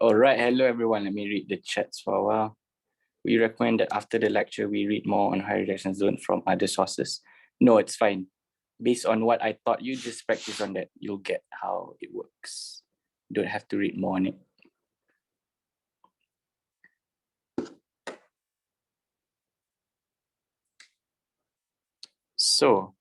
All right, hello everyone. Let me read the chats for a while. We recommend that after the lecture, we read more on high rejection zone from other sources. No, it's fine. Based on what I taught you, just practice on that. You'll get how it works. You don't have to read more on it. So,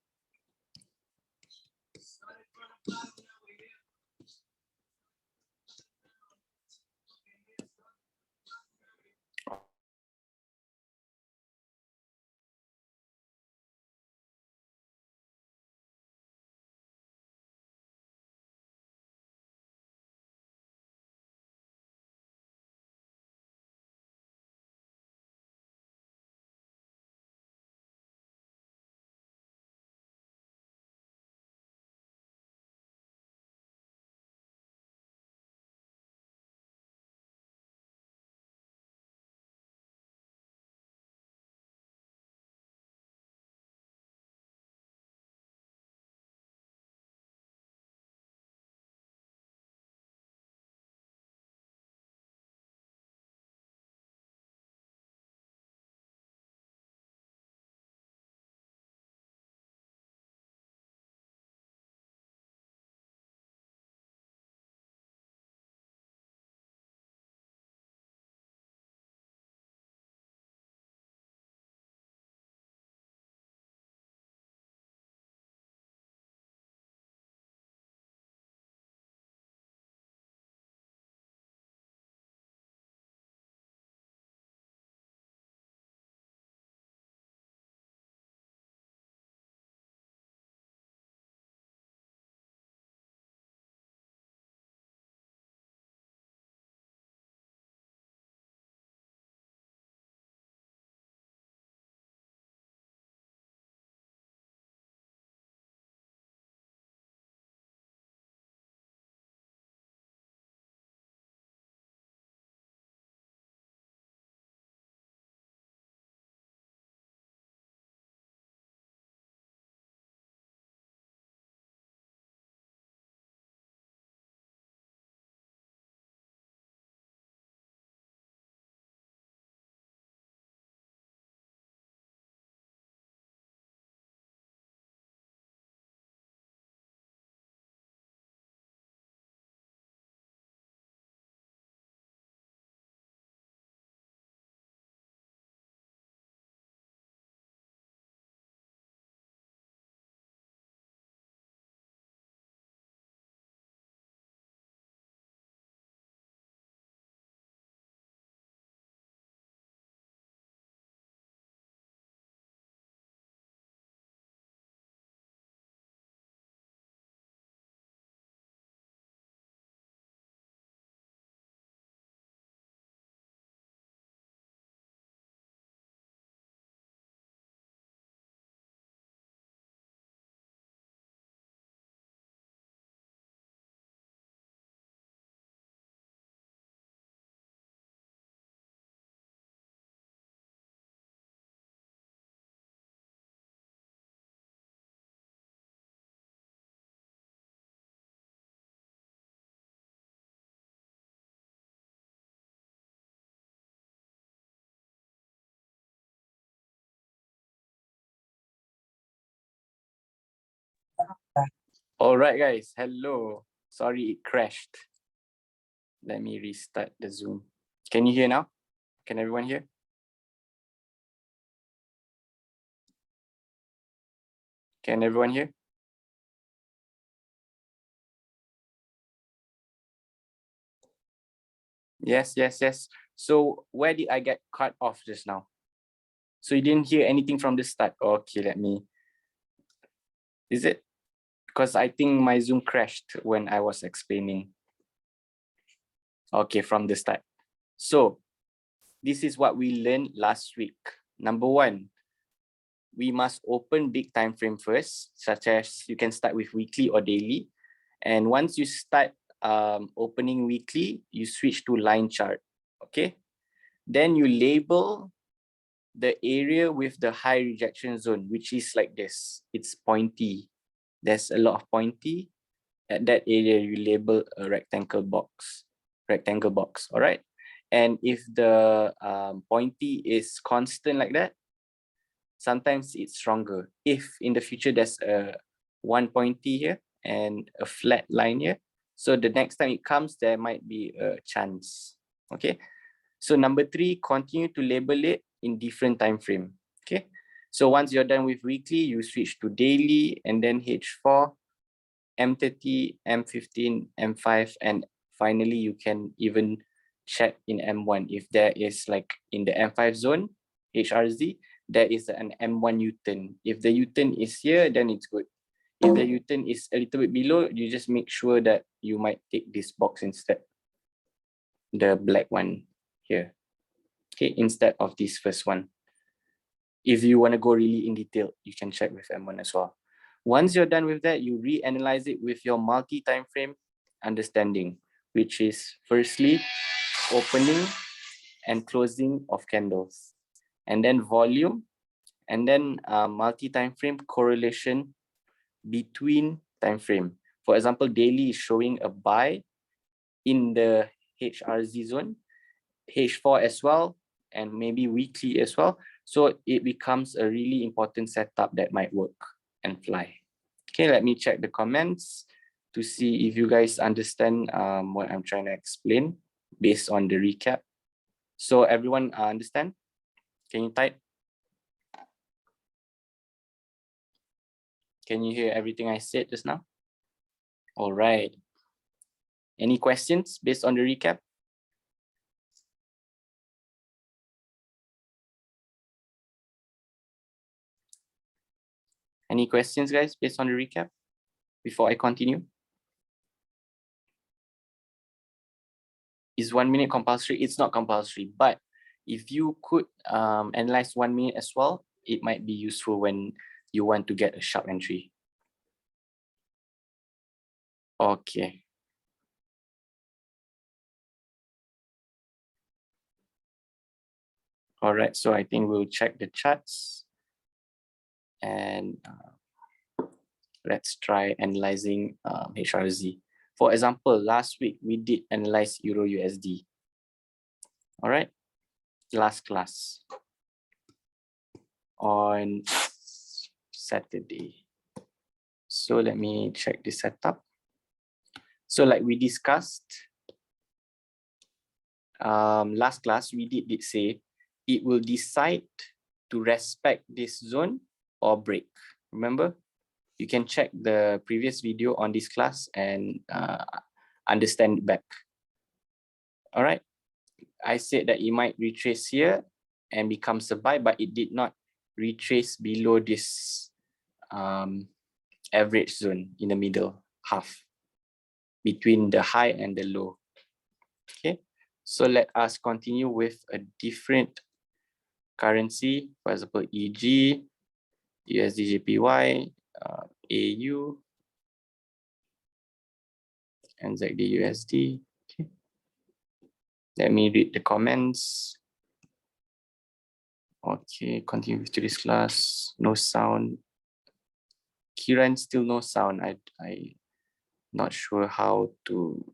all right, guys. Hello. Sorry, it crashed. Let me restart the Zoom. Can you hear now? Can everyone hear? Can everyone hear? Yes, yes, yes. So where did I get cut off just now? So you didn't hear anything from the start? Okay, let me. Is it? Because I think my Zoom crashed when I was explaining. Okay, from the start. So this is what we learned last week. Number one, we must open big time frame first, such as you can start with weekly or daily. And once you start opening weekly, you switch to line chart, okay? Then you label the area with the high rejection zone, which is like this. It's pointy. There's a lot of pointy. At that area, you label a rectangle box. rectangle box. All right. And if the pointy is constant like that, sometimes it's stronger. If in the future there's a one pointy here and a flat line here, so the next time it comes, there might be a chance. Okay. So number 3, continue to label it in different time frame. Okay. So once you're done with weekly, you switch to daily, and then H4, M30, M15, M5, and finally you can even check in M1 if there is, like in the M5 zone, HRZ, there is an M1 U-turn. If the U-turn is here, then it's good. If the U-turn is a little bit below, you just make sure that you might take this box instead, the black one here, okay, instead of this first one. If you want to go really in detail, you can check with M1 as well. Once you're done with that, you reanalyze it with your multi-time frame understanding, which is firstly opening and closing of candles, and then volume, and then multi-time frame correlation between time frame. For example, daily is showing a buy in the HRZ zone, H4 as well, and maybe weekly as well. So it becomes a really important setup that might work and fly. Okay, let me check the comments to see if you guys understand what I'm trying to explain based on the recap. So everyone understand? Can you type? Can you hear everything I said just now? All right. Any questions based on the recap? Any questions, guys, based on the recap before I continue? Is 1 minute compulsory? It's not compulsory, but if you could analyze 1 minute as well, it might be useful when you want to get a sharp entry. Okay. All right, so I think we'll check the charts and let's try analyzing HRZ. For example, last week we did analyze Euro USD. All right, last class on Saturday. So let me check the setup. So like we discussed last class, we did say it will decide to respect this zone or break. Remember? You can check the previous video on this class and understand it back. All right. I said that it might retrace here and becomes a buy, but it did not retrace below this average zone in the middle half between the high and the low. Okay. So let us continue with a different currency, for example, EG, USDJPY, AU, NZD/USD. Okay. Let me read the comments. Okay, continue to this class. No sound. Kiran, still no sound. I not sure how to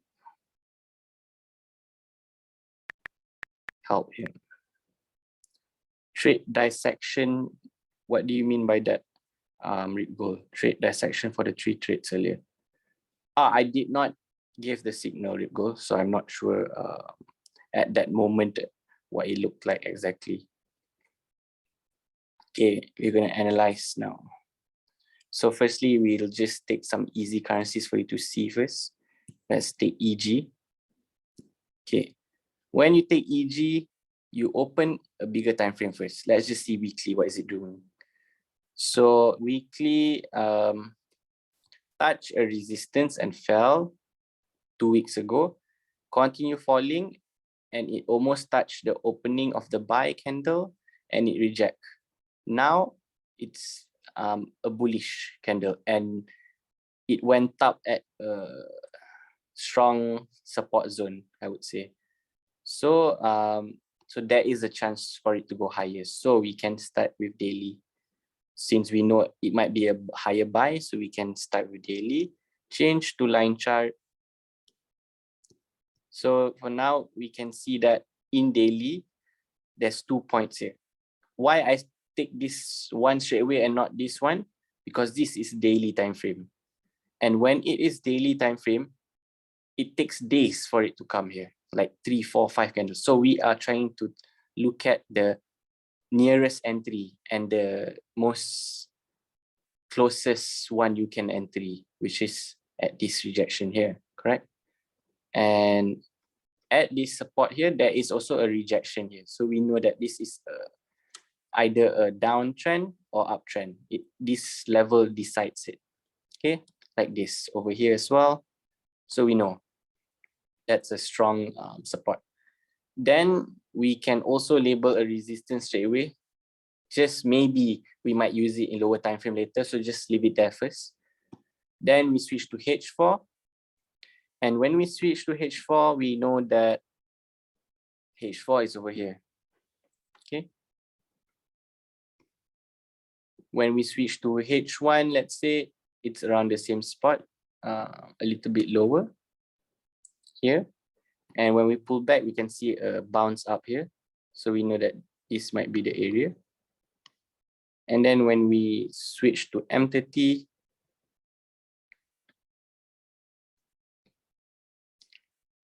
help him. Trade dissection. What do you mean by that? Riptide, trade dissection for the 3 trades earlier. I did not give the signal, Riptide, so I'm not sure at that moment what it looked like exactly. Okay, we're going to analyze now. So firstly, we'll just take some easy currencies for you to see first. Let's take EG. Okay, when you take EG, you open a bigger time frame first. Let's just see weekly, what is it doing? So weekly touched a resistance and fell 2 weeks ago, continue falling, and it almost touched the opening of the buy candle and it reject. Now it's a bullish candle and it went up at a strong support zone, I would say. So so there is a chance for it to go higher. So we can start with daily. Since we know it might be a higher buy, so we can start with daily. Change to line chart. So for now, we can see that in daily, there's 2 points here. Why I take this one straight away and not this one? Because this is daily time frame. And when it is daily time frame, it takes days for it to come here, like 3, 4, 5 candles. So we are trying to look at the nearest entry and the most closest one you can entry, which is at this rejection here, correct? And at this support here, there is also a rejection here. So we know that this is either a downtrend or uptrend. This level decides it. Okay, like this over here as well. So we know that's a strong support. Then we can also label a resistance straight away. Just maybe we might use it in lower time frame later. So just leave it there first. Then we switch to H4. And when we switch to H4, we know that H4 is over here. Okay. When we switch to H1, let's say it's around the same spot, a little bit lower here. And when we pull back, we can see a bounce up here. So we know that this might be the area. And then when we switch to M30,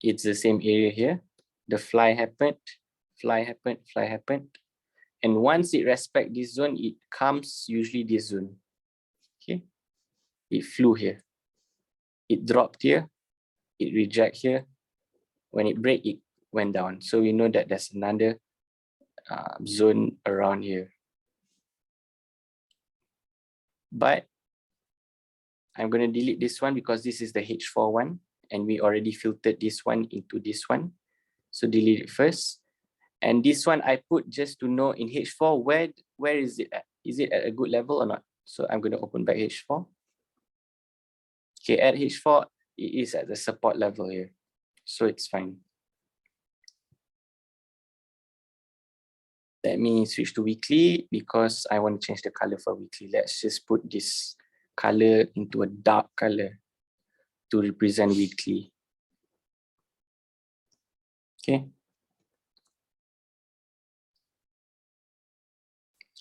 it's the same area here. The fly happened, fly happened, fly happened. And once it respects this zone, it comes usually this zone. Okay, it flew here. It dropped here, it reject here. When it break, it went down. So we know that there's another zone around here. But I'm going to delete this one because this is the H4 one. And we already filtered this one into this one. So delete it first. And this one I put just to know in H4, where is it at? Is it at a good level or not? So I'm going to open back H4. Okay, at H4, it is at the support level here. So it's fine. Let me switch to weekly because I want to change the color for weekly. Let's just put this color into a dark color to represent weekly. Okay.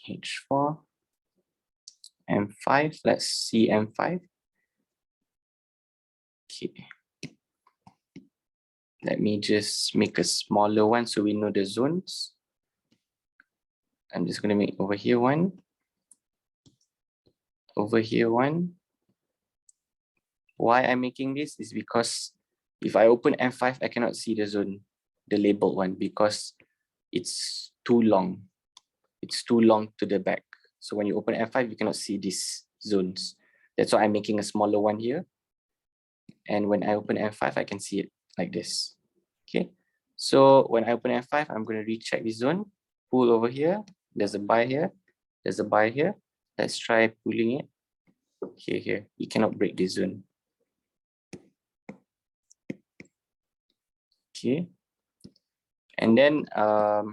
H4, M5. Let's see M5. Okay. Let me just make a smaller one so we know the zones. I'm just going to make over here one. Over here one. Why I'm making this is because if I open M5, I cannot see the zone, the labeled one, because it's too long. It's too long to the back. So when you open M5, you cannot see these zones. That's why I'm making a smaller one here. And when I open M5, I can see it like this. Okay. So when I open M5, I'm going to recheck this zone, pull over here. There's a buy here. There's a buy here. Let's try pulling it. Here. You cannot break this zone. Okay. And then okay,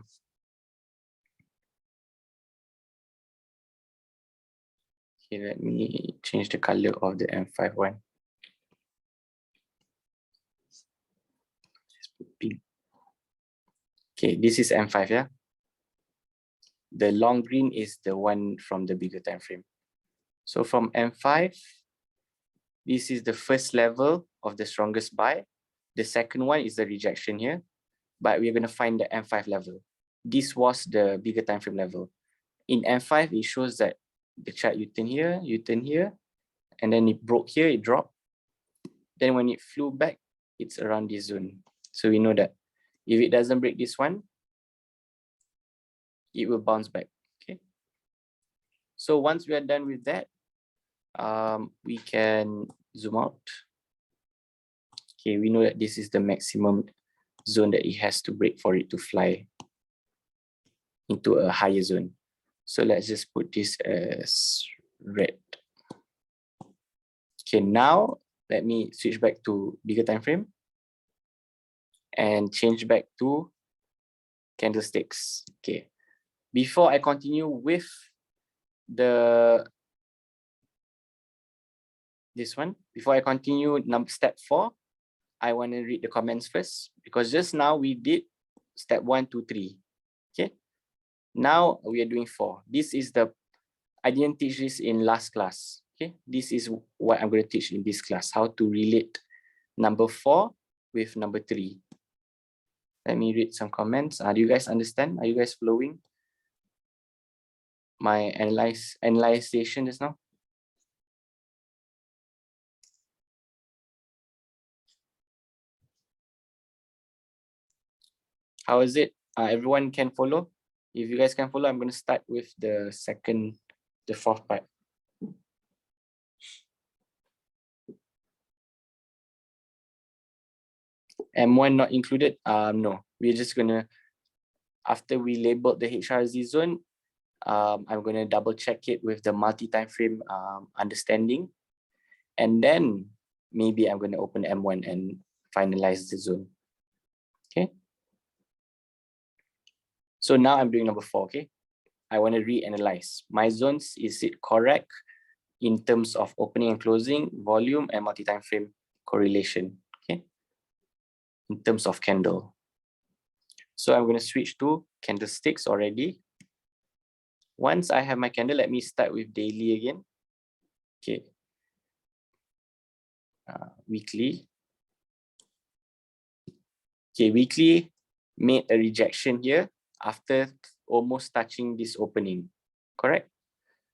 let me change the color of the M5 one. Just put pink. Okay, this is M5, yeah. The long green is the one from the bigger time frame. So from M5, this is the first level of the strongest buy. The second one is the rejection here, but we're going to find the M5 level. This was the bigger time frame level. In M5, it shows that the chart you turn here, and then it broke here, it dropped. Then when it flew back, it's around this zone. So we know that if it doesn't break this one, it will bounce back. Okay. So once we are done with that, we can zoom out. Okay, we know that this is the maximum zone that it has to break for it to fly into a higher zone. So let's just put this as red. Okay, now let me switch back to bigger time frame and change back to candlesticks. Okay, before I continue with this one, before I continue step 4, I want to read the comments first, because just now we did step 1, 2, 3. Okay. Now we are doing 4. This is the, I didn't teach this in last class. Okay. This is what I'm going to teach in this class, how to relate number 4 with number 3. Let me read some comments. Do you guys understand? Are you guys following my analyzation just now? How is it? Everyone can follow? If you guys can follow, I'm going to start with the fourth part. M1 not included? No, we're just going to, after we labeled the HRZ zone, I'm going to double check it with the multi-time frame understanding. And then maybe I'm going to open M1 and finalize the zone. Okay. So now I'm doing number 4, okay? I want to reanalyze. My zones, is it correct in terms of opening and closing, volume, and multi-time frame correlation, okay? In terms of candle. So I'm going to switch to candlesticks already. Once I have my candle, let me start with daily again. Okay. Weekly. Okay, weekly made a rejection here after almost touching this opening, correct?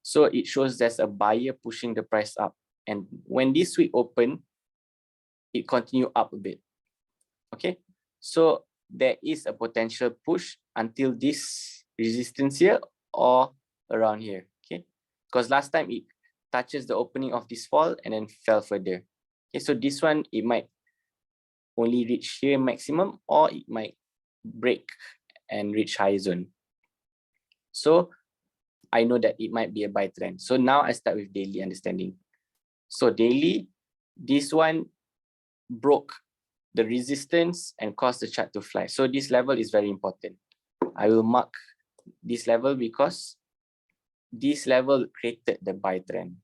So it shows there's a buyer pushing the price up. And when this week opened, it continued up a bit. Okay, so there is a potential push until this resistance here or around here. Okay, because last time it touches the opening of this fall and then fell further. Okay, so this one, it might only reach here maximum, or it might break and reach high zone. So I know that it might be a buy trend. So now I start with daily understanding. So daily, this one broke the resistance and caused the chart to fly. So this level is very important. I will mark this level because this level created the buy trend.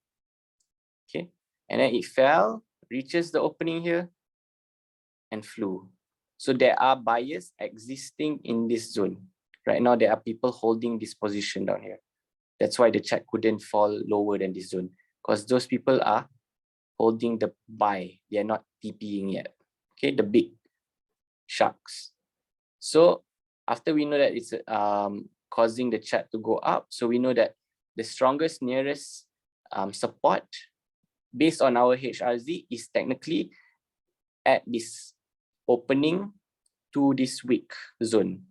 Okay, and then it fell, reaches the opening here, and flew. So there are buyers existing in this zone. Right now, there are people holding this position down here. That's why the chart couldn't fall lower than this zone, because those people are holding the buy. They are not TPing yet. Okay, the big sharks. So after we know that it's causing the chart to go up, so we know that the strongest nearest support based on our HRZ is technically at this opening to this weak zone.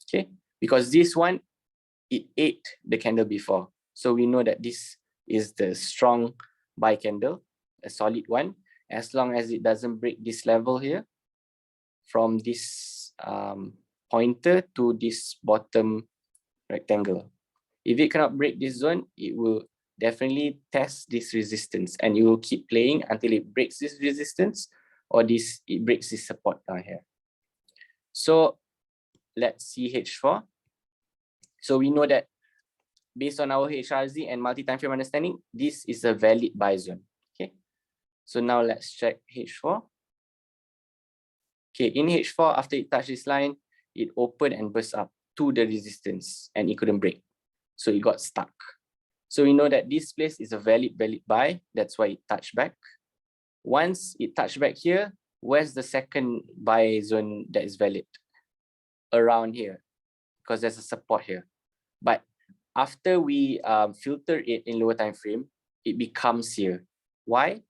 Okay, because this one, it ate the candle before. So we know that this is the strong buy candle, a solid one, as long as it doesn't break this level here from this pointer to this bottom rectangle. If it cannot break this zone, it will definitely test this resistance, and it will keep playing until it breaks this resistance, or it breaks this support down here. So let's see H4. So we know that based on our HRZ and multi-time frame understanding, this is a valid buy zone. Okay, so now let's check H4. Okay, in H4, after it touched this line, it opened and burst up to the resistance, and it couldn't break. So it got stuck. So we know that this place is a valid buy. That's why it touched back. Once it touched back here, where's the second buy zone that is valid? Around here, because there's a support here. But after we filter it in lower time frame, it becomes here. Why?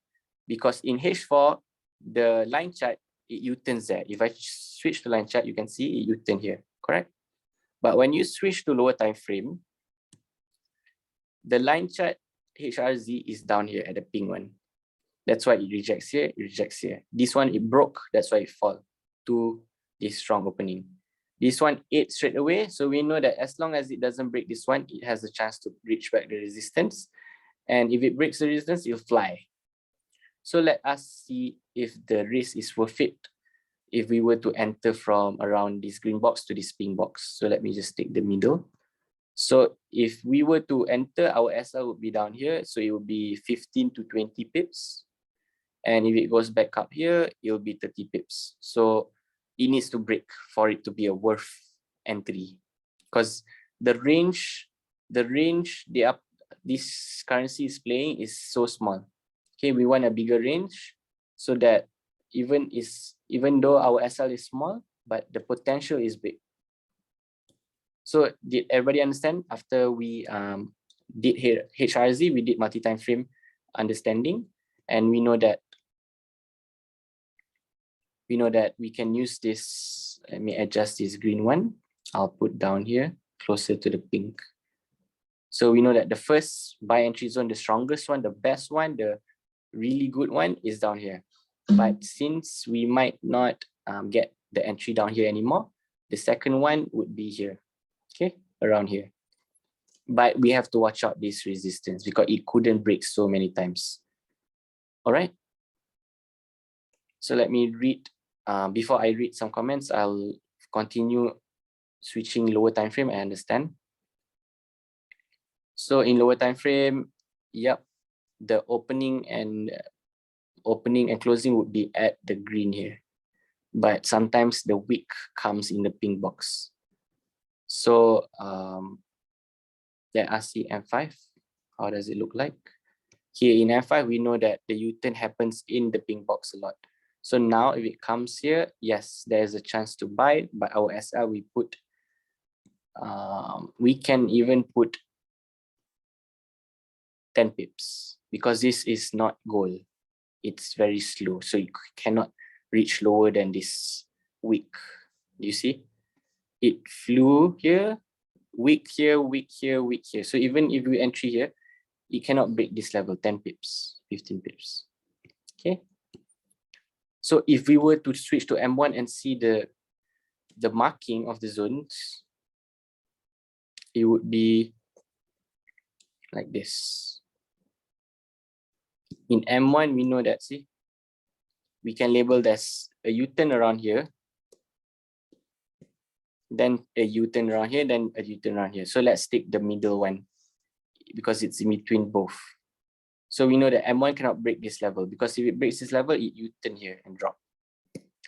Because in H4, the line chart, it U-turns there. If I switch to line chart, you can see it U-turn here, correct? But when you switch to lower time frame, the line chart HRZ is down here at the pink one. That's why it rejects here, it rejects here. This one, it broke, that's why it fall to this strong opening. This one ate straight away, so we know that as long as it doesn't break this one, it has a chance to reach back the resistance. And if it breaks the resistance, it'll fly. So let us see if the risk is worth it if we were to enter from around this green box to this pink box. So let me just take the middle. So if we were to enter, our SL would be down here. So it would be 15 to 20 pips. And if it goes back up here, it'll be 30 pips. So it needs to break for it to be a worth entry, because the range this currency is playing is so small. Okay, we want a bigger range so that even though our SL is small, but the potential is big. So did everybody understand? After we did HRZ, we did multi-time frame understanding, and we know that we can use this. Let me adjust this green one. I'll put down here closer to the pink. So we know that the first buy entry zone, the strongest one, the best one, the really good one is down here. But since we might not get the entry down here anymore, the second one would be here, okay, around here. But we have to watch out this resistance because it couldn't break so many times. All right. So let me read, before I read some comments, I'll continue switching lower time frame. I understand. So in lower time frame, yep, the opening and closing would be at the green here, but sometimes the wick comes in the pink box. So let us see M5. How does it look like? Here in M5, we know that the U-turn happens in the pink box a lot. So now if it comes here, yes, there's a chance to buy, but our SL we put, we can even put 10 pips because this is not gold. It's very slow, so you cannot reach lower than this wick. You see, it flew here, wick here, wick here, wick here. So even if we entry here, it cannot break this level, 10 pips, 15 pips. Okay. So if we were to switch to M1 and see the marking of the zones, it would be like this. In M1, we know that, see, we can label this a U-turn around here, then a U-turn around here, then a U-turn around here. So let's take the middle one because it's in between both. So we know that M1 cannot break this level because if it breaks this level, it U-turn here and drop.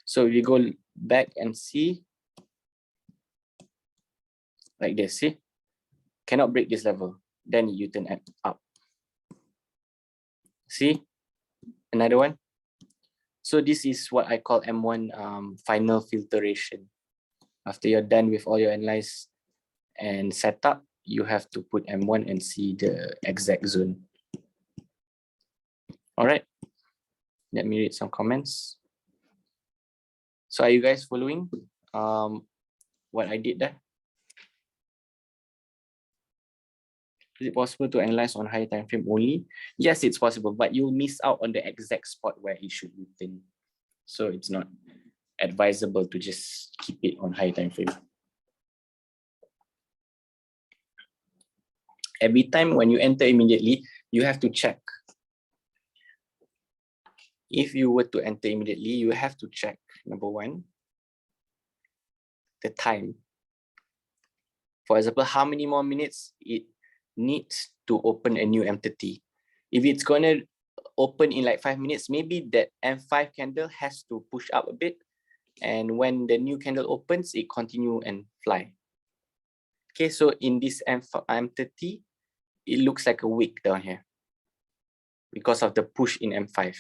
So we go back and see like this, see, cannot break this level, then you turn up. See, another one. So this is what I call M1 final filtration. After you're done with all your analyze and setup, you have to put M1 and see the exact zone. All right, let me read some comments. So are you guys following what I did there? Is it possible to analyze on higher time frame only? Yes, it's possible, but you'll miss out on the exact spot where it should be thin. So it's not advisable to just keep it on high time frame. Every time when you enter immediately, you have to check. If you were to enter immediately, you have to check, number one, the time. For example, how many more minutes it needs to open a new M30. If it's gonna open in like 5 minutes, maybe that M5 candle has to push up a bit. And when the new candle opens, it continue and fly. Okay, so in this M30, it looks like a wick down here because of the push in M5.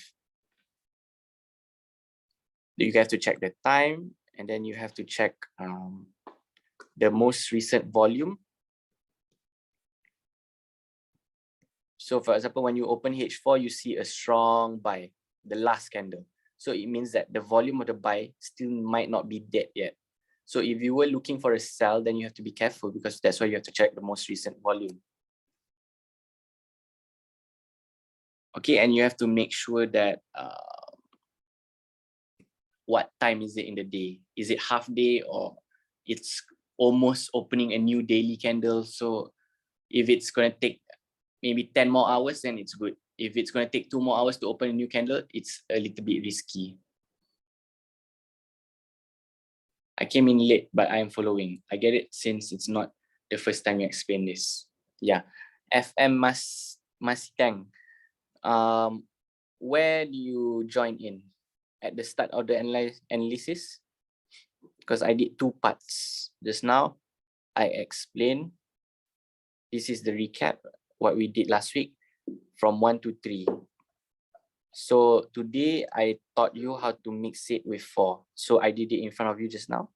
You have to check the time, and then you have to check the most recent volume. So for example, when you open H4, you see a strong buy, the last candle. So it means that the volume of the buy still might not be dead yet. So if you were looking for a sell, then you have to be careful because that's why you have to check the most recent volume. Okay, and you have to make sure that what time is it in the day? Is it half day or it's almost opening a new daily candle? So if it's going to take maybe 10 more hours, then it's good. If it's going to take 2 more hours to open a new candle, it's a little bit risky. I came in late, but I am following. I get it since it's not the first time you explain this. Yeah. FM Masitang. where do you join in? At the start of the analysis? Because I did two parts. Just now, I explained, this is the recap, what we did last week, from 1 to 3. So today, I taught you how to mix it with 4. So I did it in front of you just now.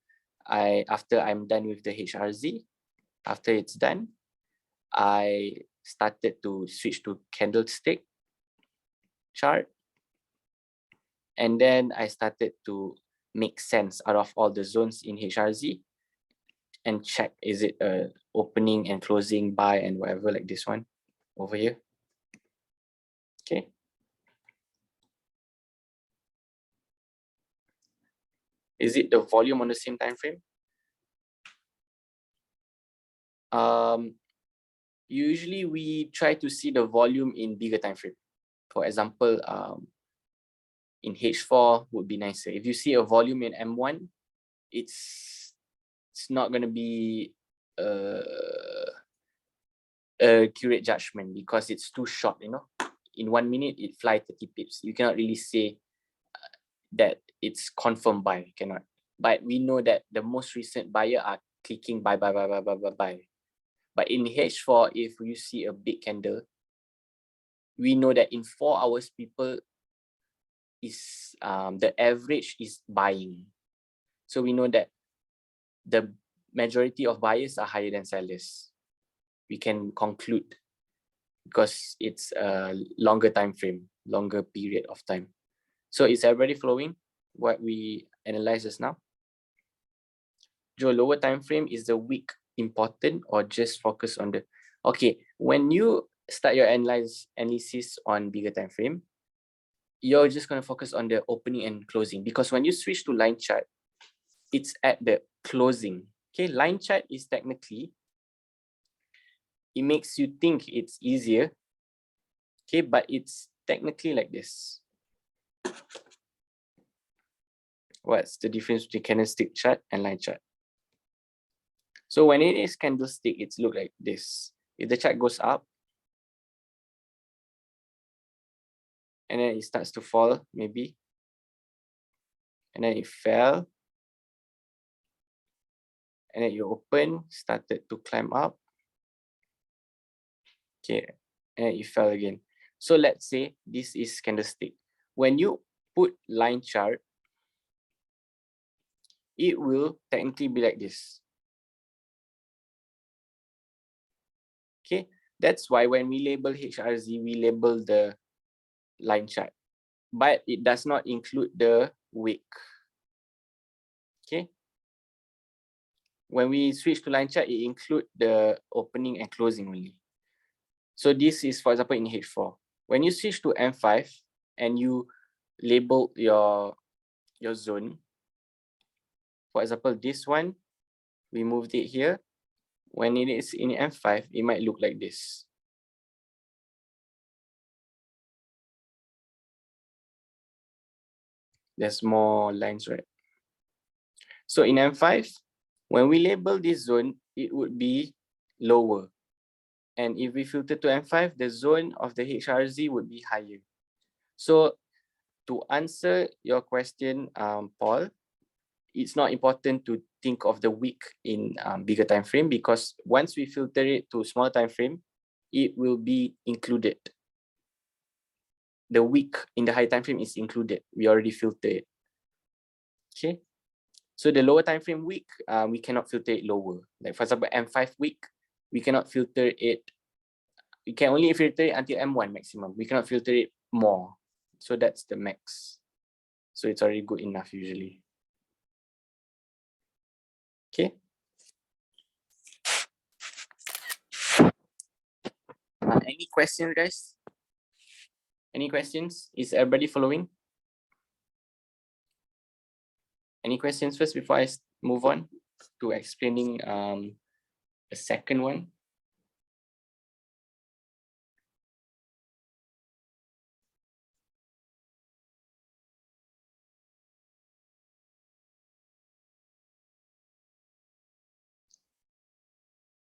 After I'm done with the HRZ, after it's done, I started to switch to candlestick chart. And then I started to make sense out of all the zones in HRZ and check, is it a opening and closing, buy and whatever, like this one over here. Okay. Is it the volume on the same time frame? Usually we try to see the volume in bigger time frame. For example, in H4 would be nicer. If you see a volume in M1, it's not going to be a accurate judgment because it's too short, you know. In 1 minute, it flies 30 pips. You cannot really say that it's confirmed buy, cannot. But we know that the most recent buyer are clicking buy. But in H4, if you see a big candle, we know that in 4 hours, people is the average is buying. So we know that the majority of buyers are higher than sellers. We can conclude because it's a longer time frame, longer period of time. So is everybody following what we analyzed just now? Joe, lower time frame, is the week important or just focus on the... Okay, when you start your analysis on bigger time frame, you're just going to focus on the opening and closing, because when you switch to line chart, it's at the closing. Okay, line chart is technically, it makes you think it's easier. Okay, but it's technically like this. What's the difference between candlestick chart and line chart? So when it is candlestick, it's look like this. If the chart goes up, and then it starts to fall, maybe, and then it fell, and then you open, started to climb up, okay, and it fell again. So let's say this is candlestick. When you put line chart, it will technically be like this. Okay, that's why when we label HRZ, we label the line chart, but it does not include the wick. Okay, when we switch to line chart, it include the opening and closing only. So this is, for example, in H4. When you switch to M5 and you label your zone, for example, this one, we moved it here. When it is in M5, it might look like this. There's more lines, right? So in M5, when we label this zone, it would be lower. And if we filter to M5, the zone of the HRZ would be higher. So to answer your question, Paul, it's not important to think of the week in bigger time frame, because once we filter it to small time frame, it will be included. The week in the high time frame is included. We already filtered it. Okay. So the lower time frame week, we cannot filter it lower. Like for example, M5 week, we cannot filter it. We can only filter it until M1 maximum. We cannot filter it more. So that's the max. So it's already good enough usually. Okay. Any questions, guys? Any questions? Is everybody following? Any questions first before I move on to explaining the second one?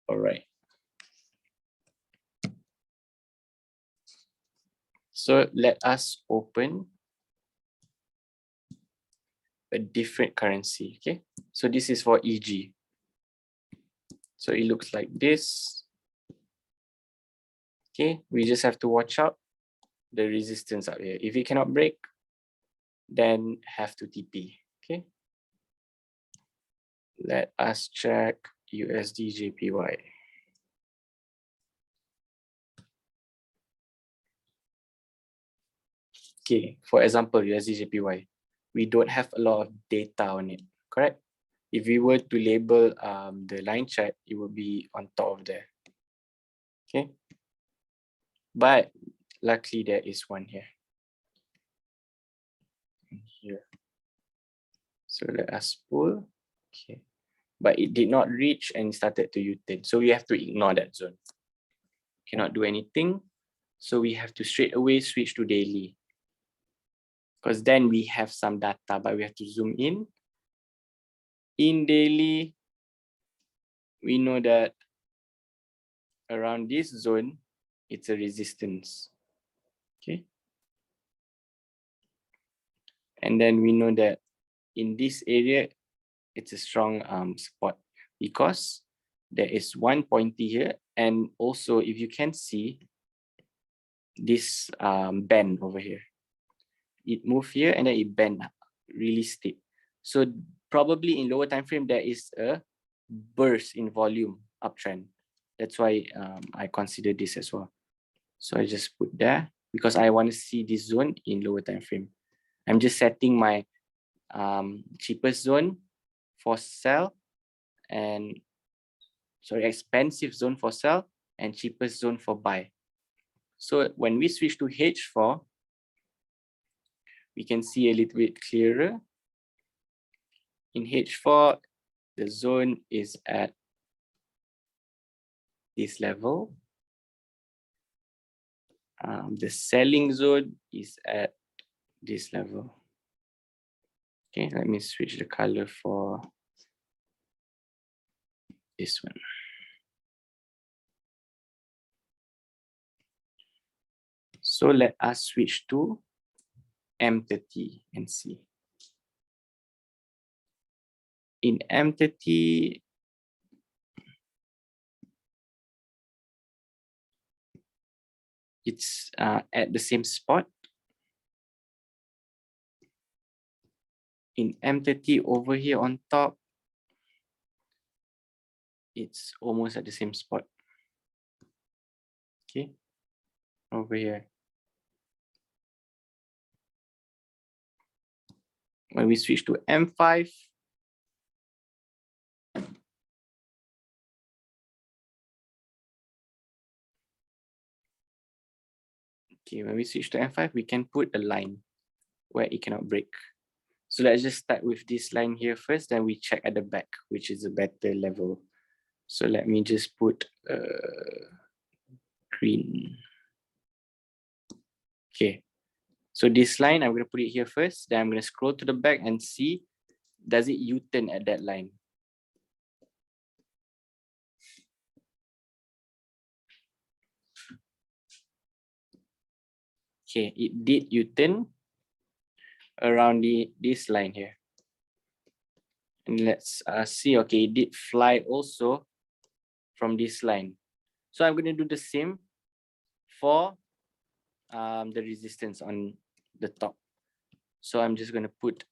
All right. So let us open a different currency, okay? So this is for EG. So it looks like this. Okay, we just have to watch out the resistance up here. If it cannot break, then have to TP, okay? Let us check USD JPY. Okay, for example, USD JPY, we don't have a lot of data on it, correct? If we were to label the line chart, it would be on top of there, okay? But luckily there is one here. Here. So let us pull, okay. But it did not reach and started to U-turn. So we have to ignore that zone. Cannot do anything. So we have to straight away switch to daily. Because then we have some data, but we have to zoom in. In daily, we know that around this zone, it's a resistance. Okay. And then we know that in this area, it's a strong support because there is one pointy here. And also, if you can see this bend over here, it moved here and then it bent up really steep. So probably in lower time frame, there is a burst in volume uptrend. That's why I consider this as well. So I just put there because I want to see this zone in lower time frame. I'm just setting my cheapest zone for sell and expensive zone for sell and cheapest zone for buy. So when we switch to H4, we can see a little bit clearer. In H4, the zone is at this level. The selling zone is at this level. Okay, let me switch the color for this one. So let us switch to M30 and see. In M30, it's at the same spot. In M30 over here on top, it's almost at the same spot. Okay, over here. When we switch to M5, okay, when we switch to M5, we can put a line where it cannot break. So let's just start with this line here first, then we check at the back, which is a better level. So let me just put green. Okay, so this line, I'm going to put it here first, then I'm going to scroll to the back and see, does it U-turn at that line? Okay, it did U-turn around this line here. And let's see, okay, it did fly also from this line. So I'm going to do the same for the resistance on the top. So I'm just going to put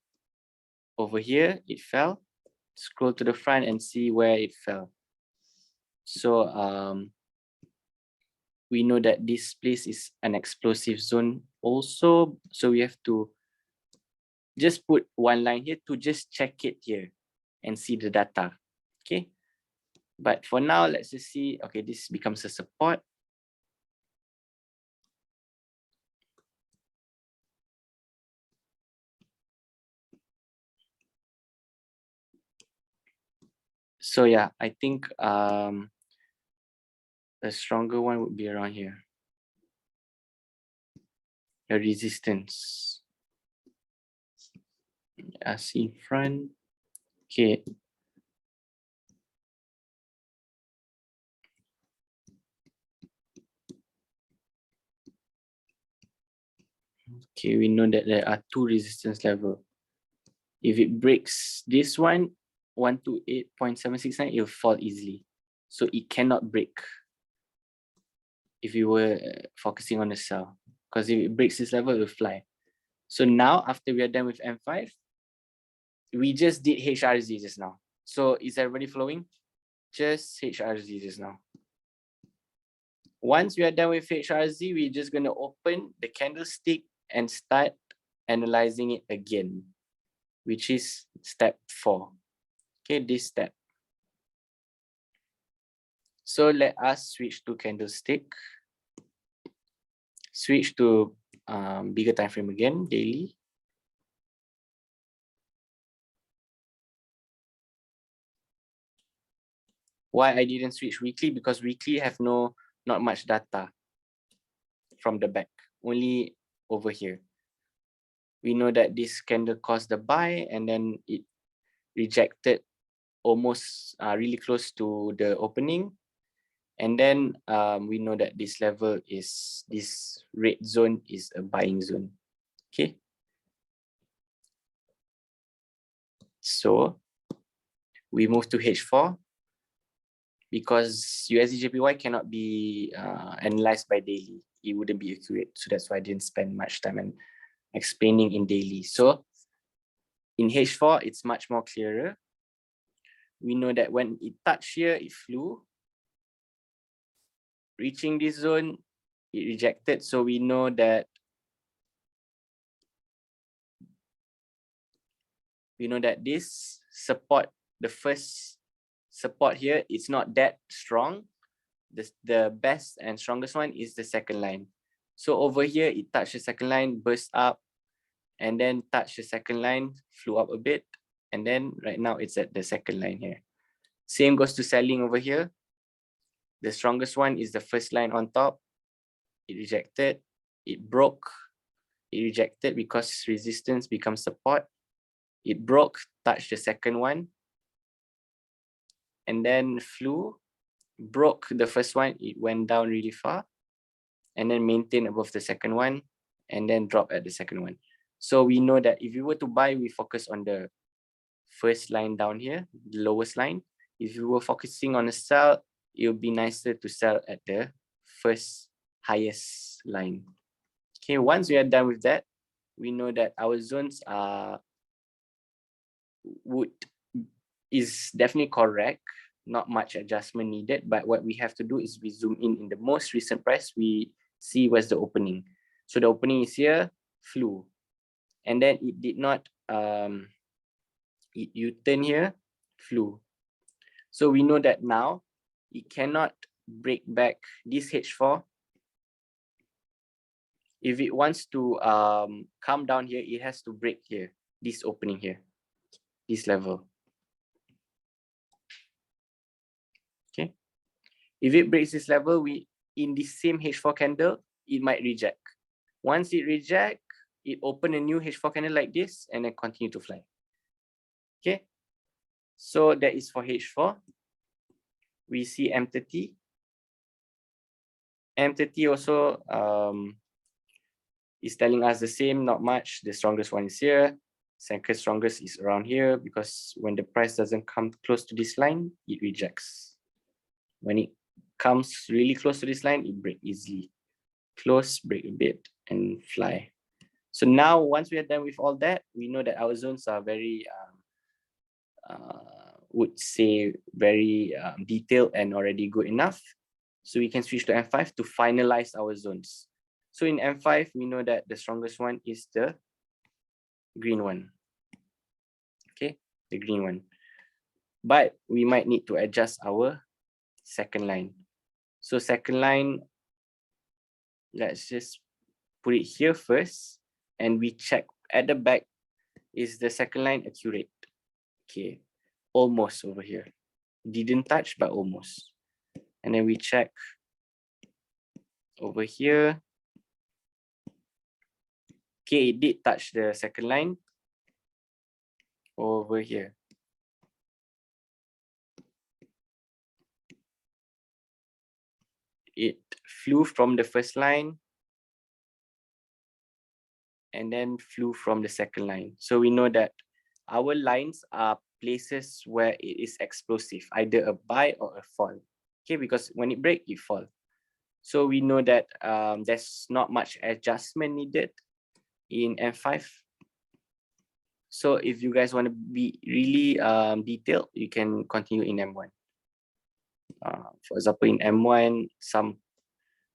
over here, it fell. Scroll to the front and see where it fell. So we know that this place is an explosive zone also. So we have to just put one line here to just check it here and see the data. Okay. But for now, let's just see, okay, this becomes a support. So yeah, I think a stronger one would be around here. The resistance. See in front. Okay. Okay, we know that there are two resistance levels. If it breaks this one, 128.769, it will fall easily. So it cannot break if you were focusing on the cell. Because if it breaks this level, it will fly. So now, after we are done with M5, we just did HRZ just now. So is everybody following? Just HRZ just now. Once we are done with HRZ, we're just going to open the candlestick and start analyzing it again, which is step 4. Okay, this step. So let us switch to candlestick. Switch to bigger time frame again, daily. Why I didn't switch weekly? Because weekly have not much data from the back, only over here. We know that this candle caused the buy and then it rejected almost really close to the opening. And then we know that this level is, this red zone is a buying zone. Okay. So we move to H4 because USD/JPY cannot be analyzed by daily. It wouldn't be accurate. So that's why I didn't spend much time in explaining in daily. So in H4, it's much more clearer. We know that when it touched here, it flew. Reaching this zone, it rejected. So we know that this support, the first support here, is not that strong. The best and strongest one is the second line. So over here, it touched the second line, burst up, and then touched the second line, flew up a bit, and then right now it's at the second line here. Same goes to selling over here. The strongest one is the first line on top. It rejected, it broke, it rejected because resistance becomes support. It broke, touched the second one, and then flew, broke the first one, it went down really far, and then maintained above the second one, and then dropped at the second one. So we know that if you were to buy, we focus on the first line down here, the lowest line. If you were focusing on a sell, it would be nicer to sell at the first highest line. Okay, once we are done with that, we know that our zones is definitely correct. Not much adjustment needed, but what we have to do is we zoom in the most recent price, we see where's the opening. So the opening is here, flew, and then it did not it U-turn here, flew. So we know that now it cannot break back this H4. If it wants to come down here, it has to break here, this opening here, this level. Okay. If it breaks this level, we in the same H4 candle, it might reject. Once it reject, it open a new H4 candle like this and then continue to fly. Okay. So that is for H4. We see M30. M30 also is telling us the same, not much. The strongest one is here. Second strongest is around here because when the price doesn't come close to this line, it rejects. When it comes really close to this line, it breaks easily. Close, break a bit, and fly. So now, once we are done with all that, we know that our zones are very, would say, very detailed and already good enough. So we can switch to M5 to finalize our zones. So in M5, we know that the strongest one is the green one. Okay, the green one. But we might need to adjust our second line. So second line, let's just put it here first, and we check at the back, is the second line accurate? Okay, almost over here. Didn't touch, but almost. And then we check over here. Okay, it did touch the second line over here. It flew from the first line and then flew from the second line. So we know that our lines are places where it is explosive, either a buy or a fall. Okay, because when it breaks, it falls. So we know that there's not much adjustment needed in M5. So if you guys want to be really detailed, you can continue in M1. For example, in M1, some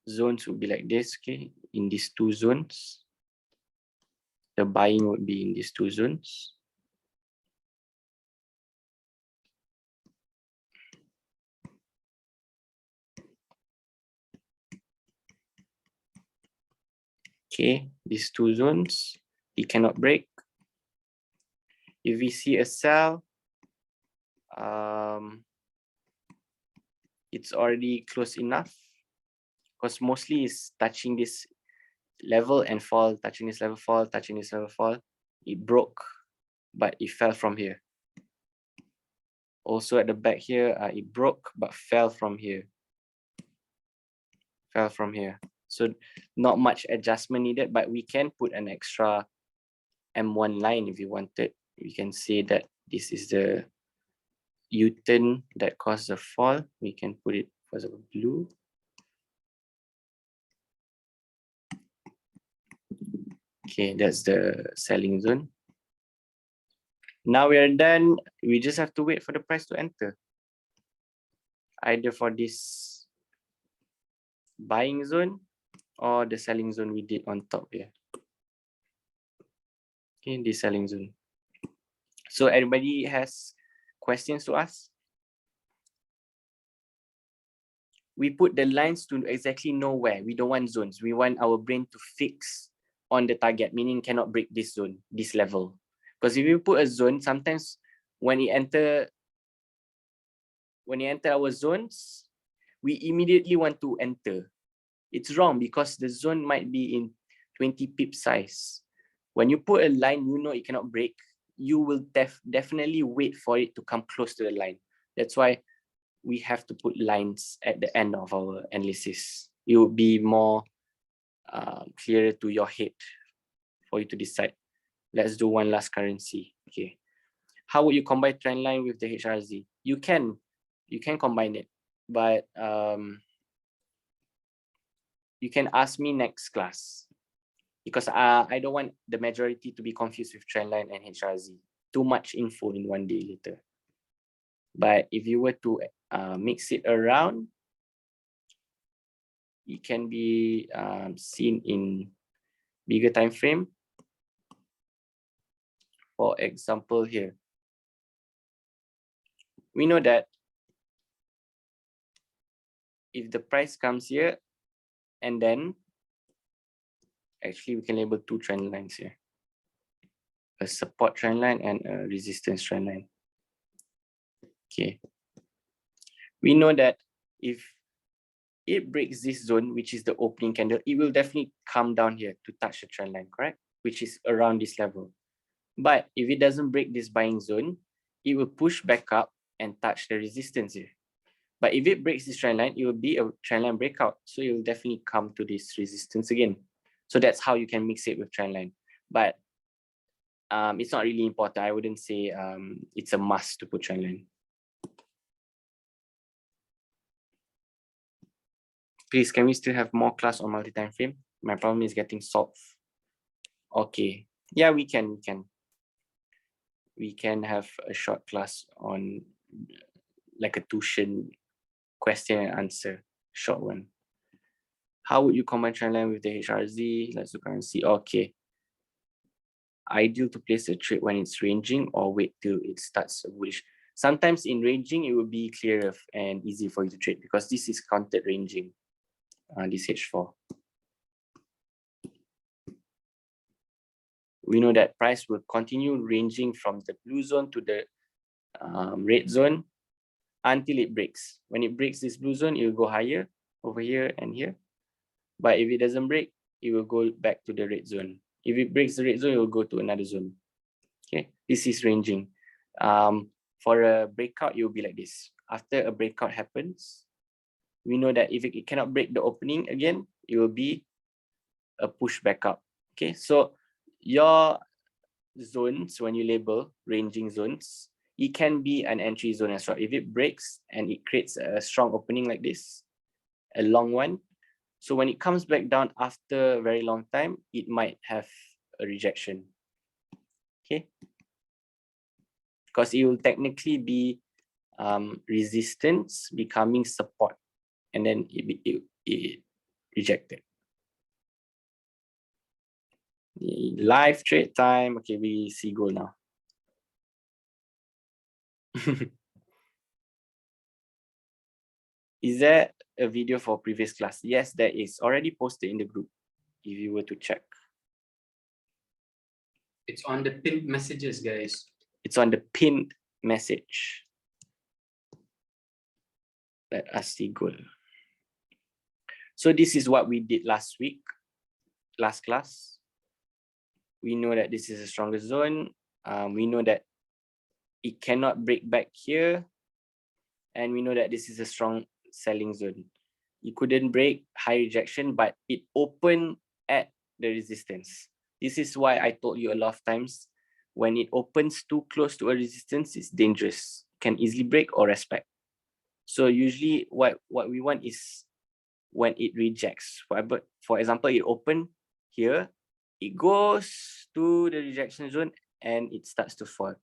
zones would be like this, okay? In these two zones, the buying would be in these two zones. Okay, these two zones, it cannot break. If we see a sell, it's already close enough because mostly it's touching this level and fall, touching this level, fall, touching this level, fall. It broke, but it fell from here. Also at the back here, it broke, but fell from here. Fell from here. So not much adjustment needed, but we can put an extra M1 line if you wanted. We can say that this is the U-turn that caused the fall. We can put it, for example, blue. Okay, that's the selling zone. Now we are done. We just have to wait for the price to enter. Either for this buying zone or the selling zone we did on top here. Okay, the selling zone. So everybody has questions to ask? We put the lines to exactly know where. We don't want zones. We want our brain to fix on the target, meaning cannot break this zone, this level. Because if you put a zone, sometimes when it enter our zones, we immediately want to enter. It's wrong because the zone might be in 20 pip size. When you put a line, you know it cannot break. You will definitely wait for it to come close to the line. That's why we have to put lines at the end of our analysis. It will be more clearer to your head for you to decide. Let's do one last currency. Okay. How would you combine trend line with the HRZ? You can combine it, but you can ask me next class because I don't want the majority to be confused with trend line and HRZ. Too much info in one day later. But if you were to mix it around, it can be seen in bigger time frame. For example, here, we know that if the price comes here, and then actually we can label two trend lines here, a support trend line and a resistance trend line. Okay, we know that if it breaks this zone, which is the opening candle, it will definitely come down here to touch the trend line, correct? Which is around this level. But if it doesn't break this buying zone, it will push back up and touch the resistance here. But if it breaks this trend line, it will be a trend line breakout. So it will definitely come to this resistance again. So that's how you can mix it with trend line. But it's not really important. I wouldn't say it's a must to put trend line. Please, can we still have more class on multi-time frame? My problem is getting solved. Okay. Yeah, we can. We can have a short class on like a tuition question and answer, short one. How would you combine trend line with the HRZ? Let's do currency. Okay. Ideal to place a trade when it's ranging or wait till it starts bullish. Sometimes in ranging, it will be clearer and easy for you to trade because this is counted ranging, this H4. We know that price will continue ranging from the blue zone to the red zone until it breaks. When it breaks this blue zone, it will go higher over here and here. But if it doesn't break, it will go back to the red zone. If it breaks the red zone, it will go to another zone. Okay, this is ranging. For a breakout, it will be like this. After a breakout happens, we know that if it cannot break the opening again, it will be a push back up. Okay, so your zones, when you label ranging zones, it can be an entry zone as well. If it breaks and it creates a strong opening like this, a long one, so when it comes back down after a very long time, it might have a rejection. Okay, because it will technically be resistance becoming support, and then it rejected. Live trade time. Okay, we see gold now. Is there a video for previous class? Yes, there is already posted in the group. If you were to check, it's on the pinned messages, guys. It's on the pinned message. Let us see gold. So this is what we did last week, last class. We know that this is a stronger zone. We know that it cannot break back here. And we know that this is a strong selling zone. It couldn't break, high rejection, but it opened at the resistance. This is why I told you a lot of times, when it opens too close to a resistance, it's dangerous. Can easily break or respect. So usually what we want is when it rejects. For example, it opened here, it goes to the rejection zone and it starts to fall.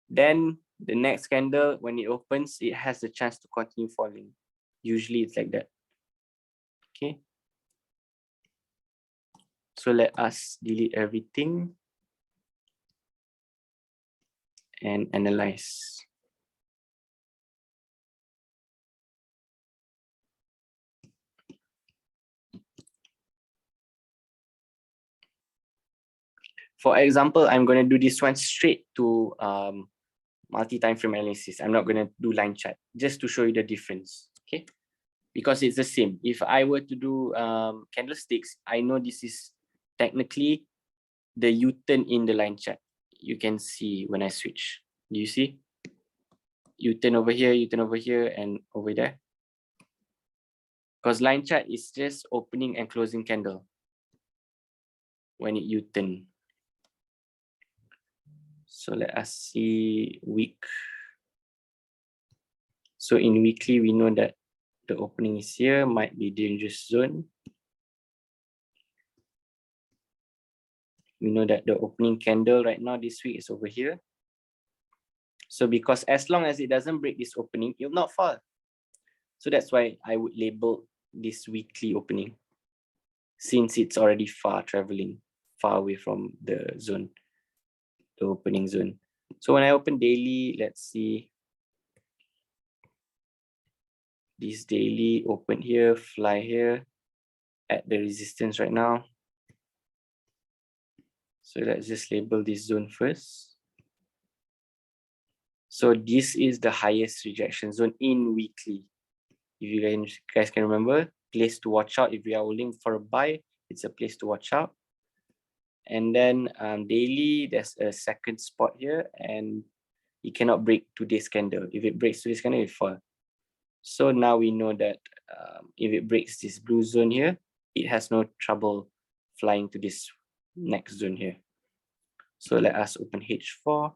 Then the next candle, when it opens, it has the chance to continue falling. Usually it's like that. Okay. So let us delete everything and analyze. For example, I'm going to do this one straight to multi-timeframe analysis. I'm not going to do line chart, just to show you the difference. Okay, because it's the same. If I were to do candlesticks, I know this is technically the U-turn in the line chart. You can see when I switch. Do you see? U-turn over here, U-turn over here, and over there. Because line chart is just opening and closing candle when it U-turn. So let us see week. So in weekly, we know that the opening is here, might be dangerous zone. We know that the opening candle right now this week is over here. So because as long as it doesn't break this opening, it will not fall. So that's why I would label this weekly opening, since it's already traveling far away from the zone, the opening zone. So when I open daily, let's see. This daily open here, fly here at the resistance right now. So let's just label this zone first. So this is the highest rejection zone in weekly. If you guys can remember, place to watch out. If we are holding for a buy, it's a place to watch out. And then daily, there's a second spot here, and it cannot break today's candle. If it breaks today's candle, it fall. So now we know that if it breaks this blue zone here, it has no trouble flying to this next zone here. So let us open H4.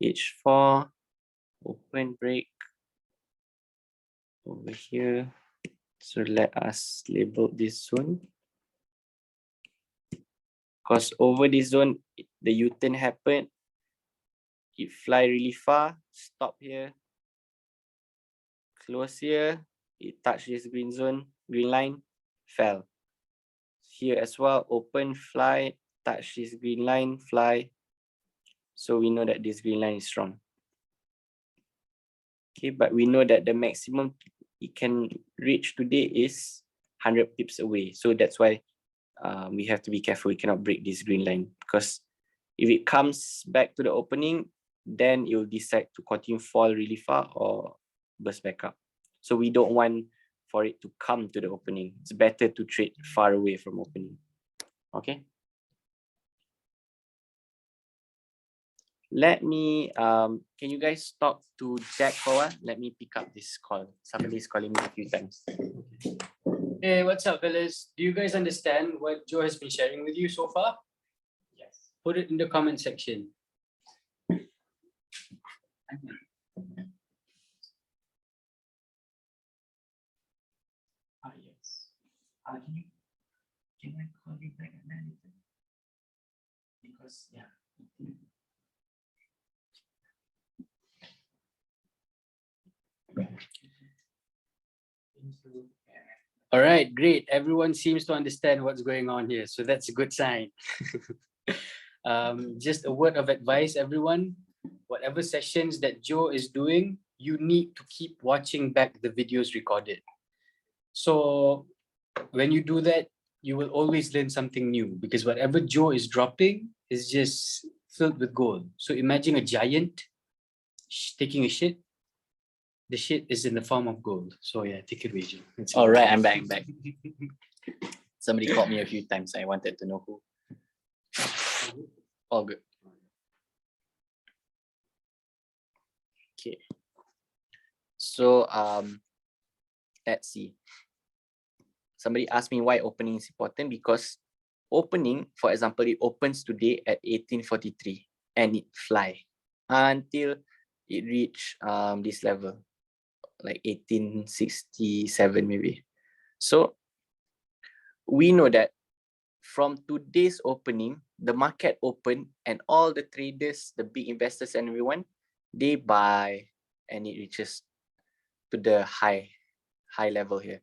H4, open, break over here. So let us label this zone. Because over this zone, the U-turn happened. It fly really far, stop here, close here, it touched this green zone, green line, fell. Here as well, open, fly, touch this green line, fly. So we know that this green line is strong. Okay, but we know that the maximum it can reach today is 100 pips away. So that's why we have to be careful. We cannot break this green line, because if it comes back to the opening, then it will decide to continue fall really far or burst back up. So we don't want for it to come to the opening. It's better to trade far away from opening. Okay. Let me, can you guys talk to Jack for a while? Let me pick up this call. Somebody's calling me a few times. Hey, what's up, fellas? Do you guys understand what Joe has been sharing with you so far? Yes. Put it in the comment section. Yes. Can I call you back at 9? Because, yeah. All right, great. Everyone seems to understand what's going on here, so that's a good sign. Just a word of advice, everyone. Whatever sessions that Joe is doing, you need to keep watching back the videos recorded. So when you do that, you will always learn something new because whatever Joe is dropping is just filled with gold. So imagine a giant taking a shit. The shit is in the form of gold. So yeah, take it away, Joe. All right, I'm back. Somebody called me a few times. I wanted to know who. All good. Okay. So let's see. Somebody asked me why opening is important because opening, for example, it opens today at 1843 and it fly until it reach this level, like 1867 maybe. So we know that from today's opening, the market open and all the traders, the big investors and everyone, they buy and it reaches to the high level here.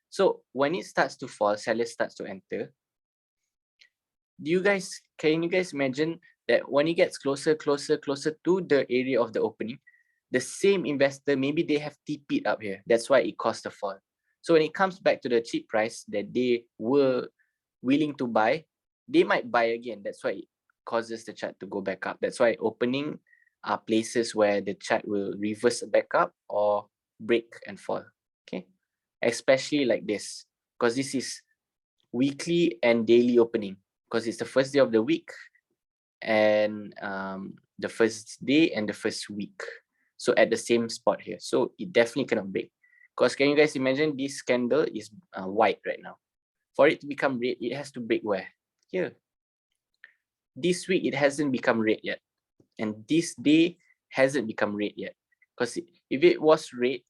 So when it starts to fall, sellers starts to enter. Can you guys imagine that when it gets closer to the area of the opening, the same investor, maybe they have TP'd up here. That's why it caused a fall. So when it comes back to the cheap price that they were willing to buy, they might buy again. That's why it causes the chart to go back up. That's why opening are places where the chart will reverse back up or break and fall. Okay, especially like this, because this is weekly and daily opening, because it's the first day of the week and the first day and the first week. So at the same spot here. So it definitely cannot break. Because can you guys imagine this candle is white right now? For it to become red, it has to break where? Here. This week, it hasn't become red yet. And this day hasn't become red yet. Because if it was red,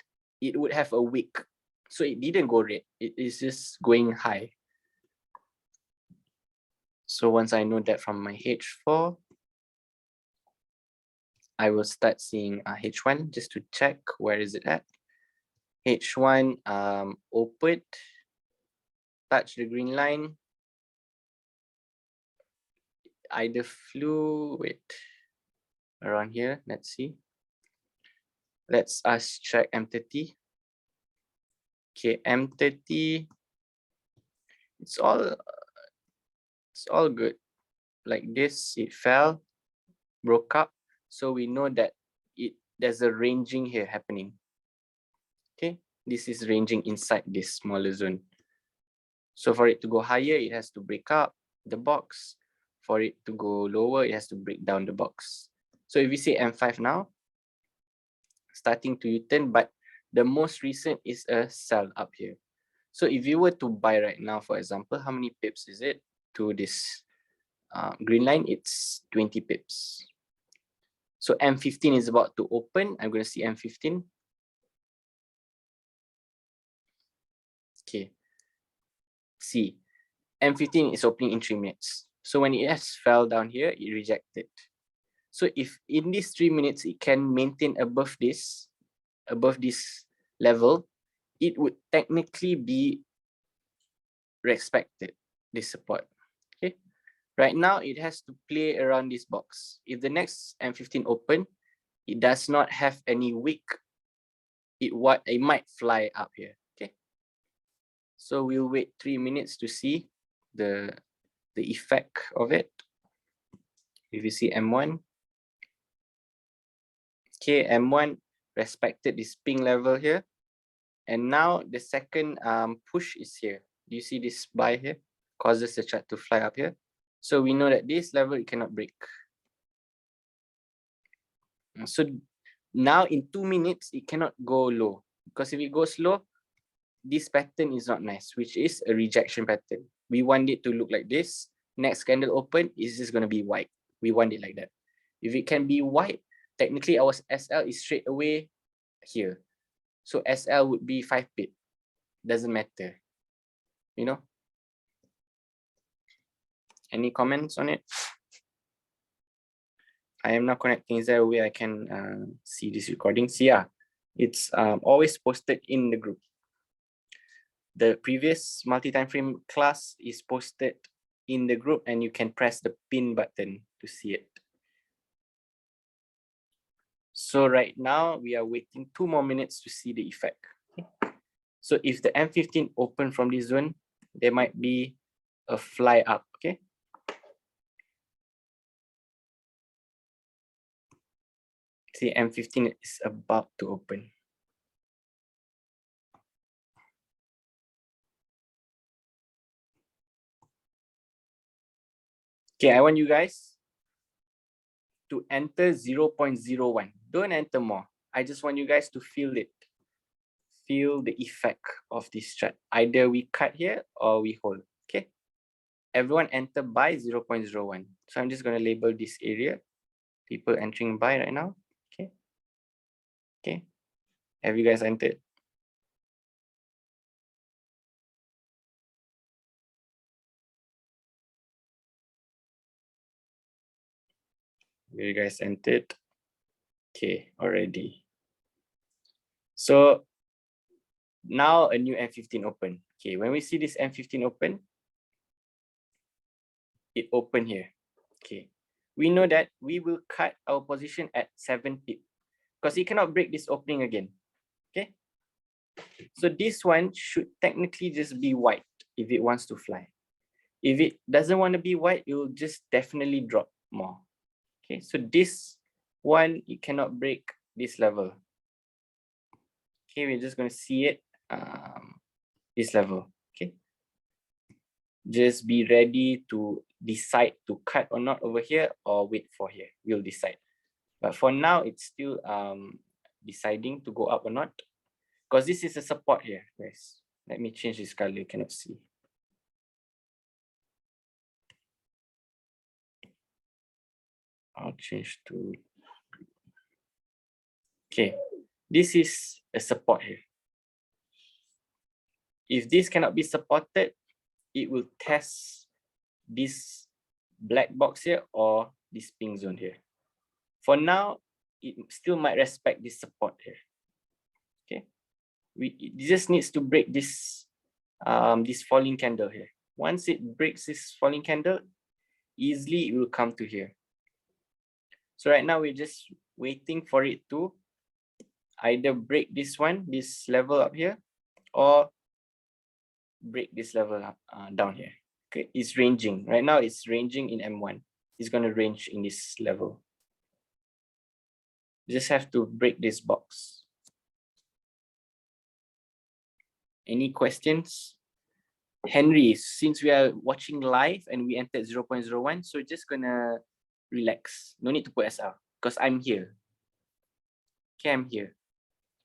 it would have a wick. So it didn't go red. It is just going high. So once I know that from my H4, I will start seeing H1 just to check where is it at. H1 opened, touch the green line, either flew, wait, around here, let's see. Let's us check M30. Okay, M30, it's all good. Like this, it fell, broke up. So we know that there's a ranging here happening. Okay, this is ranging inside this smaller zone. So for it to go higher, it has to break up the box. For it to go lower, it has to break down the box. So if we say M5 now, starting to U-turn, but the most recent is a sell up here. So if you were to buy right now, for example, how many pips is it to this green line? It's 20 pips. So M15 is about to open. I'm going to see M15. Okay. See, M15 is opening in 3 minutes. So when it has fell down here, it rejected. So if in these 3 minutes, it can maintain above this level, it would technically be respected, this support. Okay. Right now, it has to play around this box. If the next M15 open, it does not have any wick, it might fly up here. Okay. So we'll wait 3 minutes to see the effect of it. If you see M1, okay, M1 respected this ping level here. And now the second push is here. Do you see this buy here? Causes the chart to fly up here. So we know that this level it cannot break. So now in 2 minutes, it cannot go low. Because if it goes low, this pattern is not nice, which is a rejection pattern. We want it to look like this. Next candle open is just going to be white. We want it like that. If it can be white, technically our SL is straight away here. So SL would be 5 pip. Doesn't matter. You know? Any comments on it? I am now connecting is there a way I can see this recording? So yeah, it's always posted in the group. The previous multi-time frame class is posted in the group and you can press the pin button to see it. So right now we are waiting 2 more minutes to see the effect. Okay. So if the M15 open from this zone, there might be a fly up, okay? See, M15 is about to open. Okay, I want you guys to enter 0.01. Don't enter more. I just want you guys to feel it. Feel the effect of this chart. Either we cut here or we hold, okay? Everyone enter by 0.01. So I'm just going to label this area. People entering by right now, okay? Okay, have you guys entered? You guys entered? Okay, already. So now a new M15 open. Okay, when we see this M15 open, it open here. Okay, we know that we will cut our position at 7 pip because it cannot break this opening again. Okay, so this one should technically just be white if it wants to fly. If it doesn't want to be white, it will just definitely drop more. Okay, so this one, it cannot break this level. Okay, we're just going to see it this level. Okay, just be ready to decide to cut or not over here or wait for here. We'll decide. But for now, it's still deciding to go up or not because this is a support here, guys. Let me change this color. You cannot see. I'll change to. Okay, this is a support here. If this cannot be supported, it will test this black box here or this pink zone here. For now, it still might respect this support here. Okay, it just needs to break this this falling candle here. Once it breaks this falling candle, easily it will come to here. So right now we're just waiting for it to either break this one, this level up here, or break this level up down here. Okay, it's ranging. Right now it's ranging in M1. It's going to range in this level. You just have to break this box. Any questions? Henry, since we are watching live and we entered 0.01, so just gonna relax. No need to put SL because I'm here. Okay, I'm here.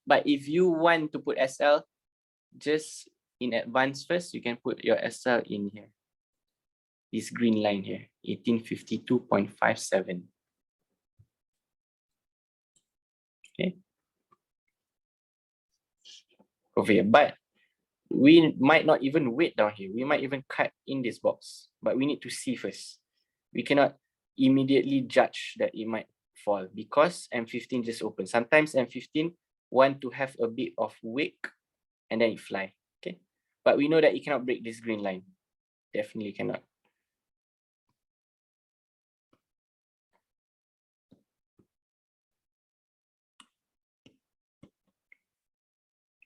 But if you want to put SL, just in advance first, you can put your SL in here. This green line here, 1852.57. Okay. Over here. But we might not even wait down here. We might even cut in this box. But we need to see first. We cannot immediately judge that it might fall because M15 just opened. Sometimes M15 want to have a bit of wick and then it fly. Okay. But we know that it cannot break this green line. Definitely cannot.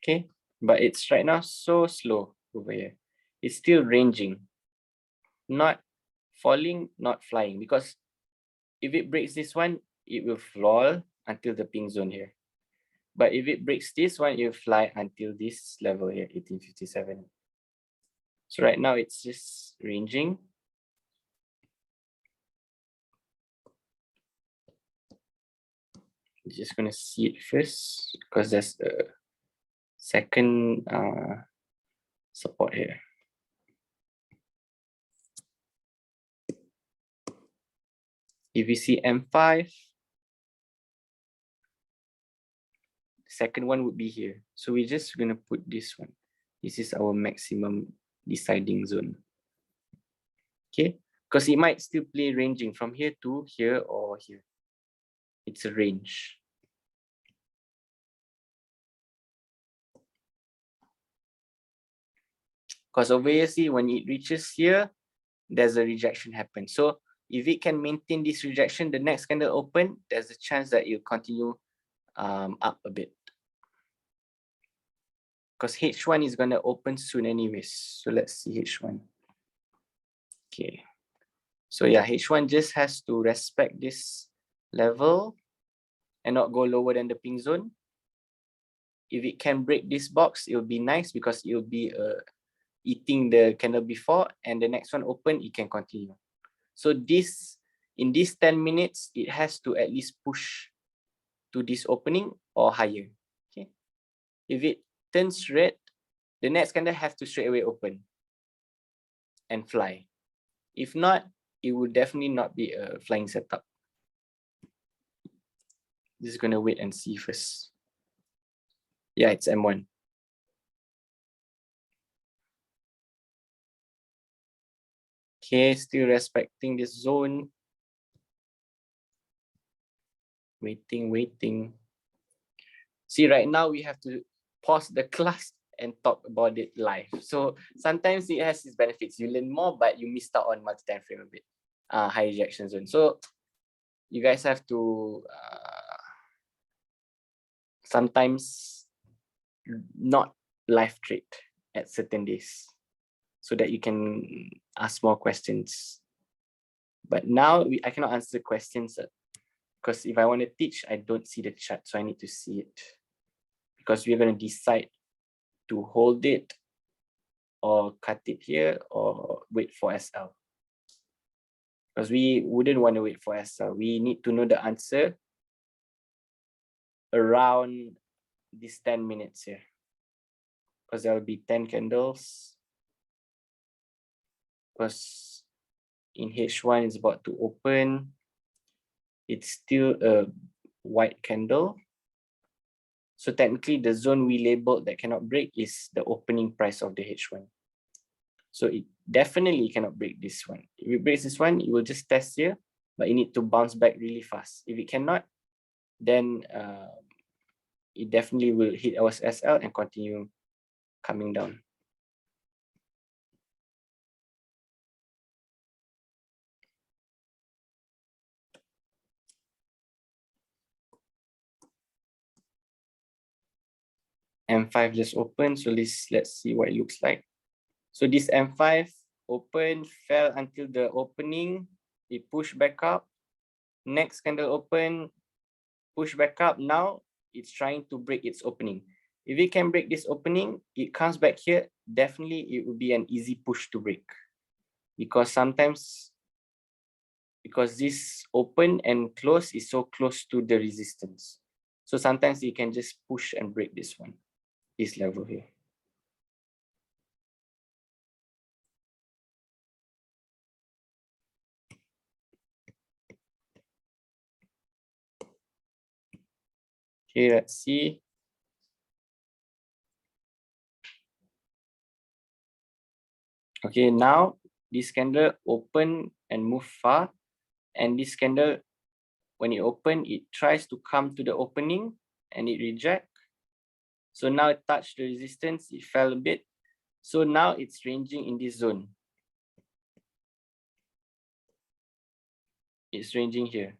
Okay, but it's right now so slow over here. It's still ranging, not falling, not flying, because if it breaks this one, it will fall until the pink zone here. But if it breaks this one, it will fly until this level here, 1857. So right now it's just ranging. Just gonna see it first because that's the second support here. If you see M5, the second one would be here. So we're just gonna put this one. This is our maximum deciding zone. Okay, because it might still play ranging from here to here or here. It's a range. Because over here, see, when it reaches here, there's a rejection happen. So if it can maintain this rejection, the next candle open, there's a chance that it'll continue up a bit. Because H1 is gonna open soon anyways. So let's see H1. Okay. So yeah, H1 just has to respect this level and not go lower than the pink zone. If it can break this box, it will be nice because it will be eating the candle before, and the next one open, it can continue. So this, in these 10 minutes, it has to at least push to this opening or higher. Okay. If it turns red, the next candle have to straight away open and fly. If not, it would definitely not be a flying setup. Just gonna wait and see first. Yeah, it's M1. Okay, still respecting this zone. Waiting. See, right now we have to pause the class and talk about it live. So sometimes it has its benefits. You learn more, but you missed out on multi-timeframe a bit. High rejection zone. So you guys have to sometimes not live trade at certain days so that you can ask more questions. But now I cannot answer questions because if I want to teach, I don't see the chart, so I need to see it. Because we're going to decide to hold it or cut it here or wait for SL. Because we wouldn't want to wait for SL. We need to know the answer around these 10 minutes here. Because there will be 10 candles. Because in H1 it's about to open. It's still a white candle. So technically the zone we labeled that cannot break is the opening price of the H1. So it definitely cannot break this one. If it breaks this one, it will just test here, but you need to bounce back really fast. If it cannot, then it definitely will hit our SL and continue coming down. M5 just opened, so let's see what it looks like. So this M5 opened, fell until the opening, it pushed back up. Next candle open, push back up. Now it's trying to break its opening. If it can break this opening, it comes back here, definitely it will be an easy push to break. Because sometimes, because this open and close is so close to the resistance. So sometimes you can just push and break this one, this level here. Okay, let's see. Okay, now this candle open and move far, and this candle, when it open, it tries to come to the opening and it reject. So now it touched the resistance, it fell a bit. So now it's ranging in this zone. It's ranging here.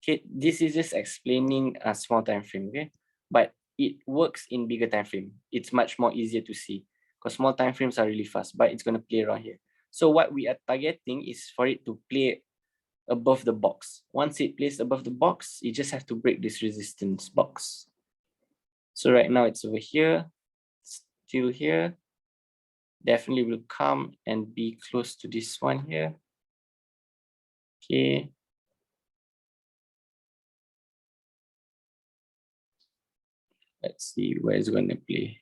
Okay, this is just explaining a small time frame, okay? But it works in bigger time frame. It's much more easier to see because small time frames are really fast, but it's gonna play around here. So what we are targeting is for it to play above the box. Once it plays above the box, you just have to break this resistance box. So right now it's over here, still here. Definitely will come and be close to this one here. Okay. Let's see where it's going to play.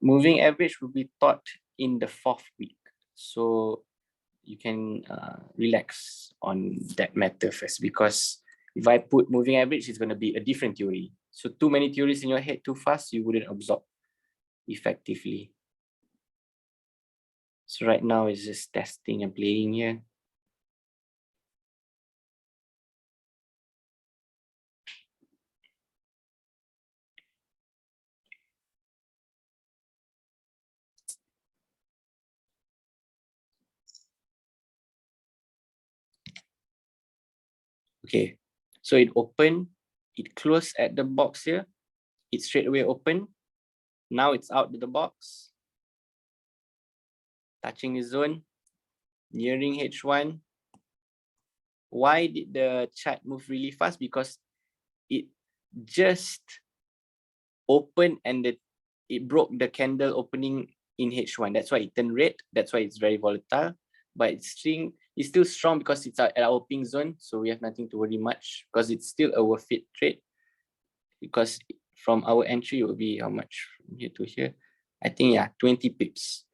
moving average will be taught in the 4th week. So you can relax on that matter first, because if I put moving average, it's going to be a different theory. So too many theories in your head too fast, you wouldn't absorb effectively. So right now it's just testing and playing here. Okay, so it opened, it closed at the box here, it straight away open. Now it's out of the box, touching the zone, nearing H1. Why did the chart move really fast? Because it just opened and it broke the candle opening in H1. That's why it turned red. That's why it's very volatile. But it's still strong because it's at our pink zone. So we have nothing to worry much, because it's still a worth it trade. Because from our entry, it will be how much from here to here? I think, yeah, 20 pips.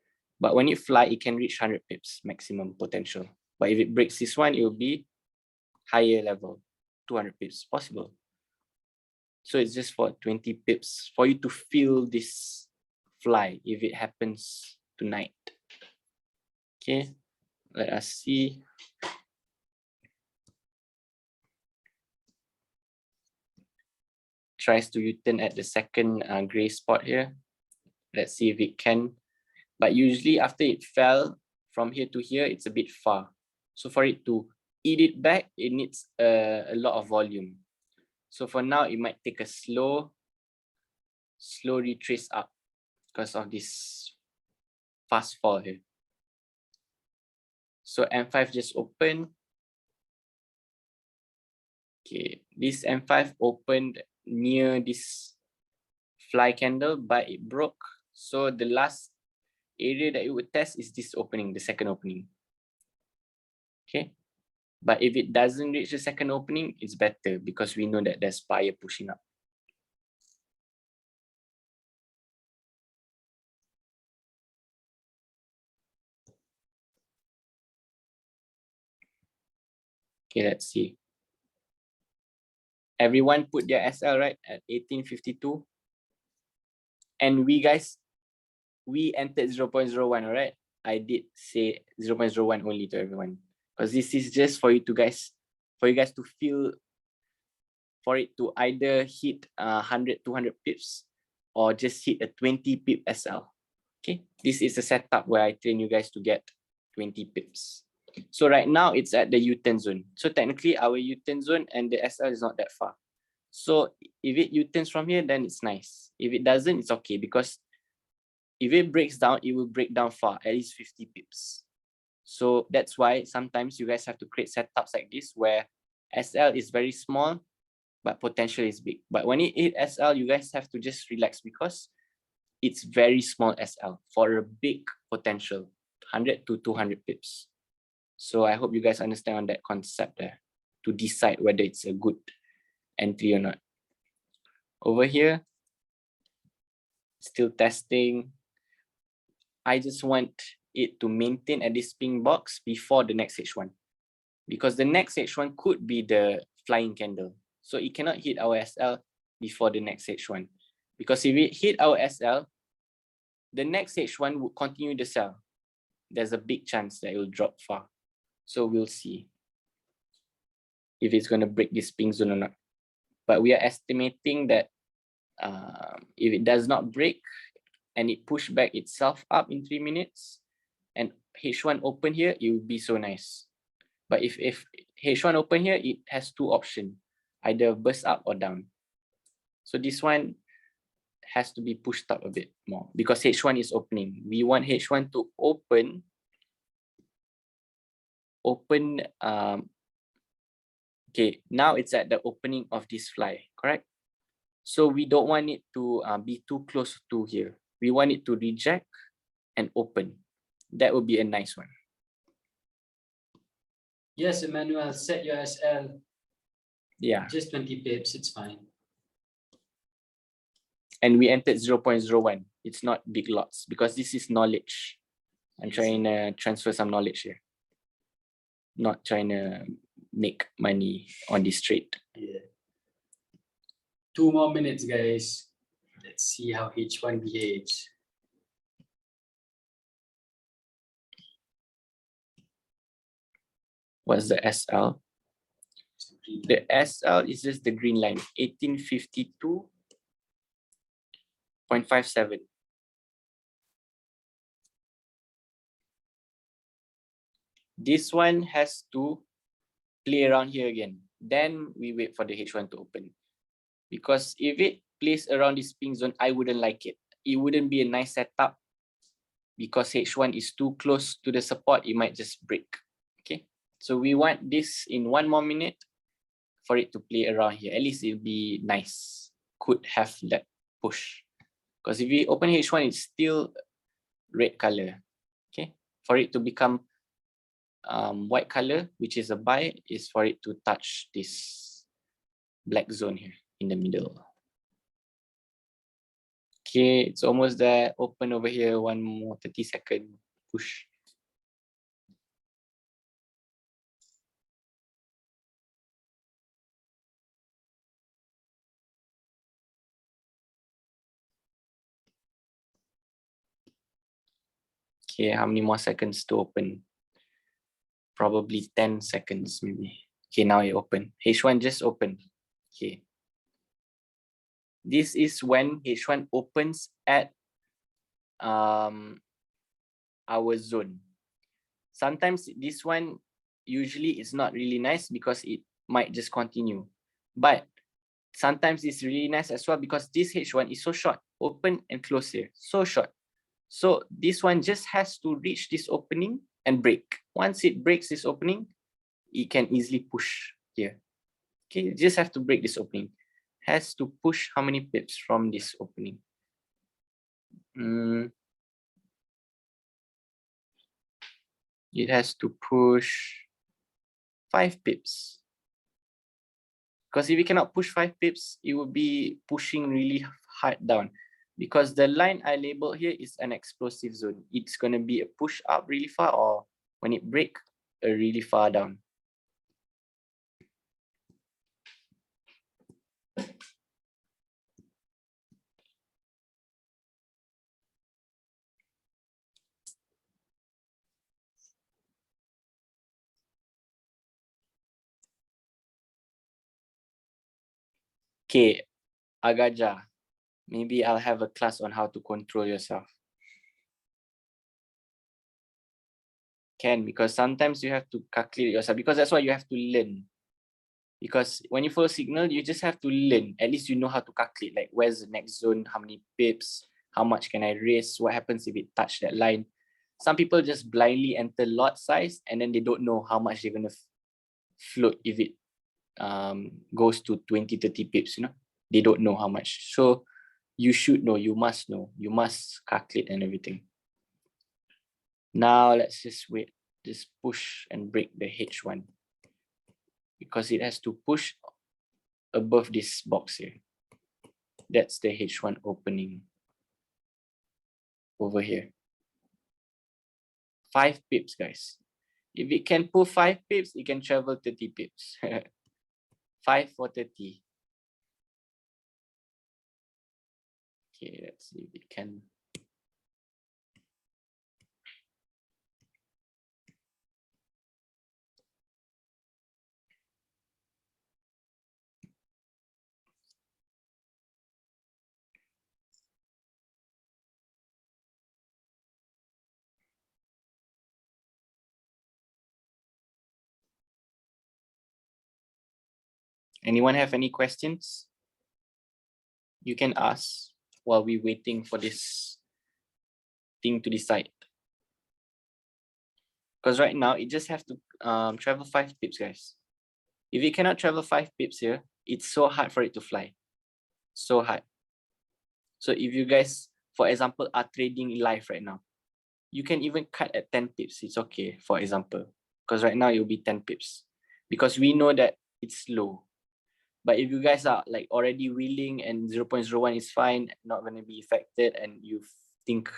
But when it fly, it can reach 100 pips maximum potential. But if it breaks this one, it will be higher level, 200 pips possible. So it's just for 20 pips for you to feel this fly if it happens tonight. Okay, let us see. Tries to U-turn at the second gray spot here. Let's see if it can. But usually after it fell from here to here, it's a bit far. So for it to eat it back, it needs a lot of volume. So for now, it might take a slow retrace up because of this fast fall here. So M5 just opened. Okay, this M5 opened near this fly candle, but it broke. So the last area that it would test is this opening, the second opening. Okay, but if it doesn't reach the second opening, it's better because we know that there's buyer pushing up. Okay, let's see. Everyone put their SL right at 1852. And we entered 0.01, all right? I did say 0.01 only to everyone, because this is just for you guys to feel, for it to either hit 100, 200 pips or just hit a 20 pip SL. Okay, this is a setup where I train you guys to get 20 pips. So right now it's at the U-turn zone. So technically our U-turn zone and the SL is not that far. So if it U-turns from here, then it's nice. If it doesn't, it's okay, because if it breaks down, it will break down far, at least 50 pips. So that's why sometimes you guys have to create setups like this where SL is very small, but potential is big. But when it hit SL, you guys have to just relax, because it's very small SL for a big potential, 100 to 200 pips. So I hope you guys understand on that concept there to decide whether it's a good entry or not. Over here, still testing. I just want it to maintain at this pink box before the next H1, because the next H1 could be the flying candle. So it cannot hit our SL before the next H1, because if it hit our SL, the next H1 would continue the sell. There's a big chance that it will drop far. So we'll see if it's going to break this pink zone or not. But we are estimating that if it does not break and it push back itself up in 3 minutes and H1 open here, it would be so nice. But if H1 open here, it has two options, either burst up or down. So this one has to be pushed up a bit more because H1 is opening. We want H1 to open okay, now it's at the opening of this fly, correct? So we don't want it to be too close to here. We want it to reject and open. That would be a nice one. Yes, Emmanuel, set your SL. Yeah. Just 20 pips, it's fine. And we entered 0.01. It's not big lots because this is knowledge. I'm trying to transfer some knowledge here. Not trying to make money on this trade. Yeah. 2 more minutes, guys. Let's see how H1 behaves. What's the SL? The SL is just the green line, 1852.57. This one has to play around here again. Then we wait for the H1 to open. Because if it plays around this pink zone, I wouldn't like it. It wouldn't be a nice setup because H1 is too close to the support, it might just break. Okay, so we want this in 1 more minute for it to play around here. At least it'll be nice. Could have that push. Because if we open H1, it's still red color. Okay, for it to become white color, which is a buy, is for it to touch this black zone here in the middle. Okay, it's almost there. Open over here, 1 more 30-second push. Okay, how many more seconds to open? Probably 10 seconds maybe. Okay, now it open. H1 just opened. Okay. This is when H1 opens at our zone. Sometimes this one usually is not really nice because it might just continue. But sometimes it's really nice as well because this H1 is so short. Open and close here. So short. So this one just has to reach this opening and break. Once it breaks this opening, it can easily push here. Okay, you just have to break this opening. Has to push how many pips from this opening? It has to push 5 pips. Because if we cannot push 5 pips, it will be pushing really hard down. Because the line I labeled here is an explosive zone. It's going to be a push up really far, or when it break, a really far down. Okay, Agaja, maybe I'll have a class on how to control yourself. Can, because sometimes you have to calculate yourself, because that's why you have to learn. Because when you follow signal, you just have to learn. At least you know how to calculate, like where's the next zone, how many pips, how much can I raise, what happens if it touch that line. Some people just blindly enter lot size and then they don't know how much they're gonna float if it goes to 20, 30 pips, you know. They don't know how much. So you should know, you must calculate and everything. Now let's just wait, just push and break the H1. Because it has to push above this box here. That's the H1 opening over here. 5 pips, guys. If it can pull 5 pips, it can travel 30 pips. 5 for 30. Okay, let's see if it can. Anyone have any questions? You can ask while we're waiting for this thing to decide. Because right now, it just have to travel 5 pips, guys. If it cannot travel 5 pips here, it's so hard for it to fly. So hard. So if you guys, for example, are trading live right now, you can even cut at 10 pips. It's okay, for example. Because right now, it will be 10 pips. Because we know that it's low. But if you guys are like already willing and 0.01 is fine, not going to be affected, and you think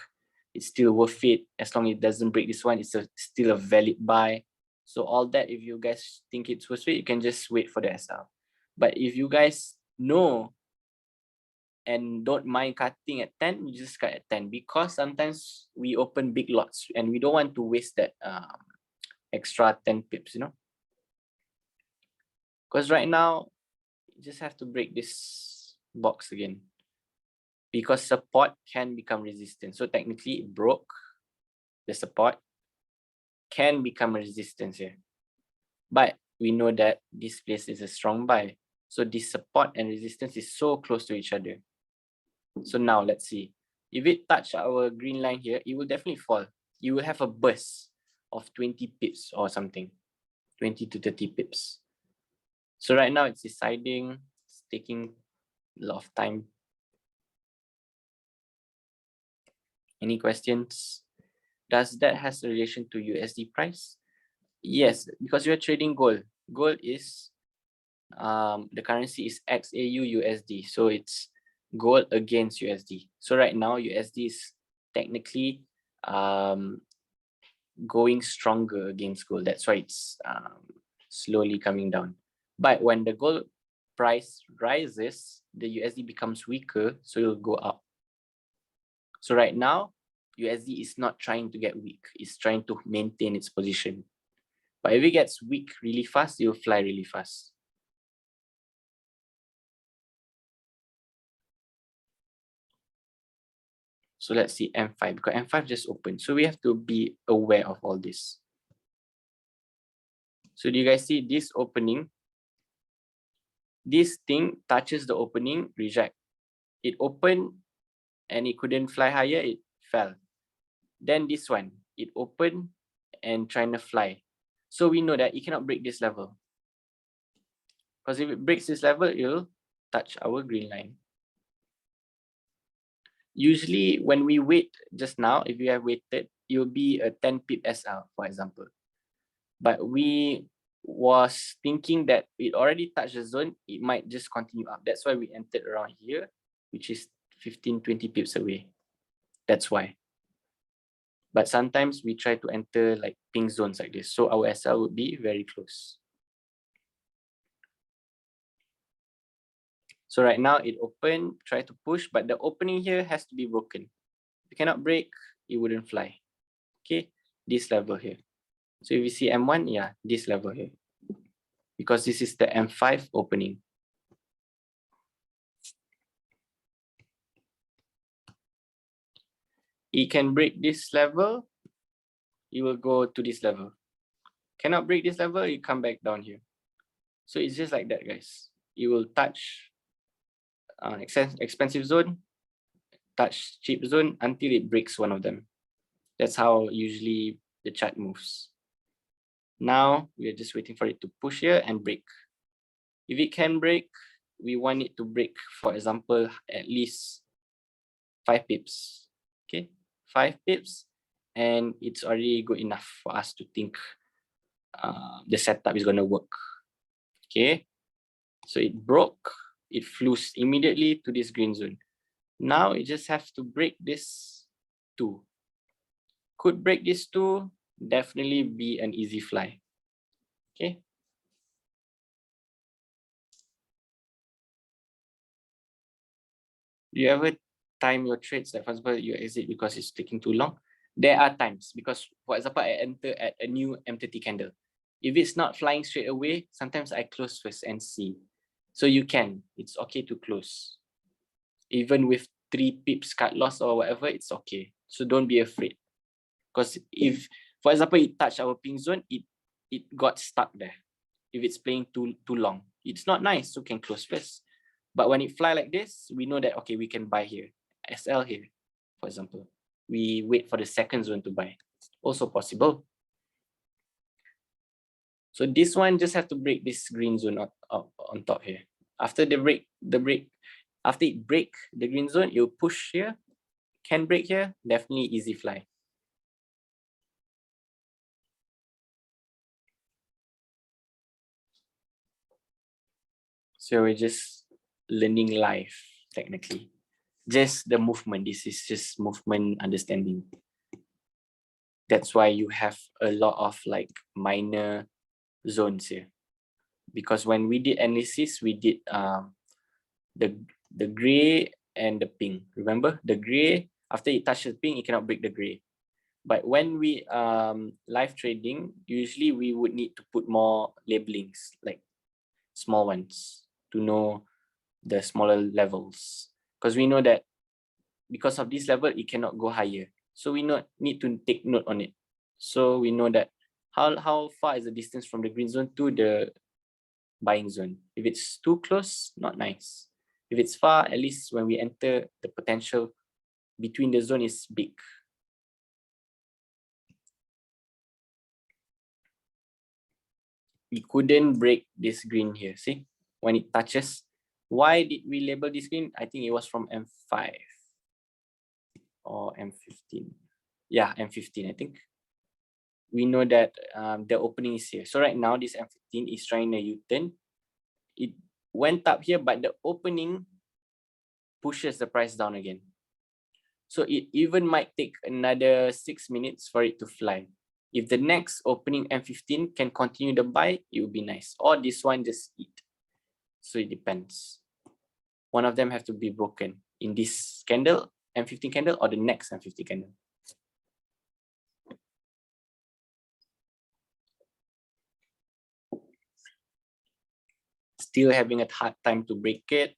it's still worth it, as long as it doesn't break this one, it's still a valid buy. So all that, if you guys think it's worth it, you can just wait for the SL. But if you guys know and don't mind cutting at 10, you just cut at 10, because sometimes we open big lots and we don't want to waste that extra 10 pips, you know. Because right now, you just have to break this box again, because support can become resistance. So technically it broke. The support can become a resistance here. But we know that this place is a strong buy. So this support and resistance is so close to each other. So now let's see. If it touch our green line here, it will definitely fall. You will have a burst of 20 pips or something. 20 to 30 pips. So right now it's deciding, it's taking a lot of time. Any questions? Does that has a relation to USD price? Yes, because you're trading gold. Gold is, the currency is XAU USD. So it's gold against USD. So right now USD is technically going stronger against gold. That's why it's slowly coming down. But when the gold price rises, the USD becomes weaker, so it'll go up. So right now, USD is not trying to get weak. It's trying to maintain its position. But if it gets weak really fast, it will fly really fast. So let's see M5, because M5 just opened. So we have to be aware of all this. So do you guys see this opening? This thing touches the opening, reject. It opened and it couldn't fly higher, it fell. Then this one, it opened and trying to fly. So we know that it cannot break this level. Because if it breaks this level, it'll touch our green line. Usually when we wait just now, if you have waited, it will be a 10 pip SL, for example. But we was thinking that it already touched the zone, it might just continue up. That's why we entered around here, which is 15, 20 pips away. That's why. But sometimes we try to enter like pink zones like this. So our SL would be very close. So right now it opened, try to push, but the opening here has to be broken. If you cannot break, it wouldn't fly. Okay, this level here. So if you see M1, yeah, this level here. Because this is the M5 opening. It can break this level, it will go to this level. Cannot break this level, you come back down here. So it's just like that, guys. It will touch expensive zone, touch cheap zone until it breaks one of them. That's how usually the chart moves. Now we are just waiting for it to push here and break. If it can break, we want it to break, for example, at least 5 pips. Okay, 5 pips, and it's already good enough for us to think the setup is going to work. Okay, so it broke, it flew immediately to this green zone. Now it just has to break this 2. Could break this 2, definitely be an easy fly. Okay. Do you ever time your trades? Like for example, you exit because it's taking too long? There are times, because for example, I enter at a new M30 candle. If it's not flying straight away, sometimes I close first and see. So you can, it's okay to close. Even with 3 pips cut loss or whatever, it's okay. So don't be afraid. Because if, for example, it touched our pink zone, it got stuck there. If it's playing too long, it's not nice, so can close first. But when it fly like this, we know that, okay, we can buy here. SL here, for example. We wait for the second zone to buy. Also possible. So this one just have to break this green zone on top here. After the break, after it break the green zone, you push here, can break here, definitely easy fly. So we're just learning life, technically. Just the movement. This is just movement understanding. That's why you have a lot of like minor zones here. Because when we did analysis, we did the gray and the pink. Remember, the gray, after it touches pink, it cannot break the gray. But when we live trading, usually we would need to put more labelings, like small ones, to know the smaller levels. Because we know that because of this level, it cannot go higher. So we need to take note on it. So we know that how far is the distance from the green zone to the buying zone. If it's too close, not nice. If it's far, at least when we enter, the potential between the zone is big. We couldn't break this green here, see? When it touches, why did we label this green? I think it was from M5 or M15. Yeah, M15, I think. We know that the opening is here. So right now, this M15 is trying a U-turn. It went up here, but the opening pushes the price down again. So it even might take another 6 minutes for it to fly. If the next opening M15 can continue the buy, it would be nice. Or this one just eat. So it depends. One of them have to be broken in this candle, M15 candle, or the next M15 candle. Still having a hard time to break it.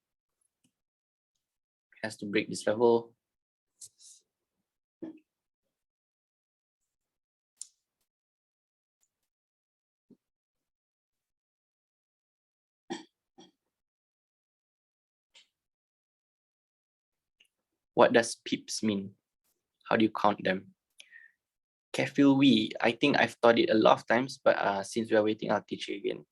Has to break this level. What does pips mean? How do you count them? Careful we. I think I've taught it a lot of times, but since we are waiting, I'll teach you again.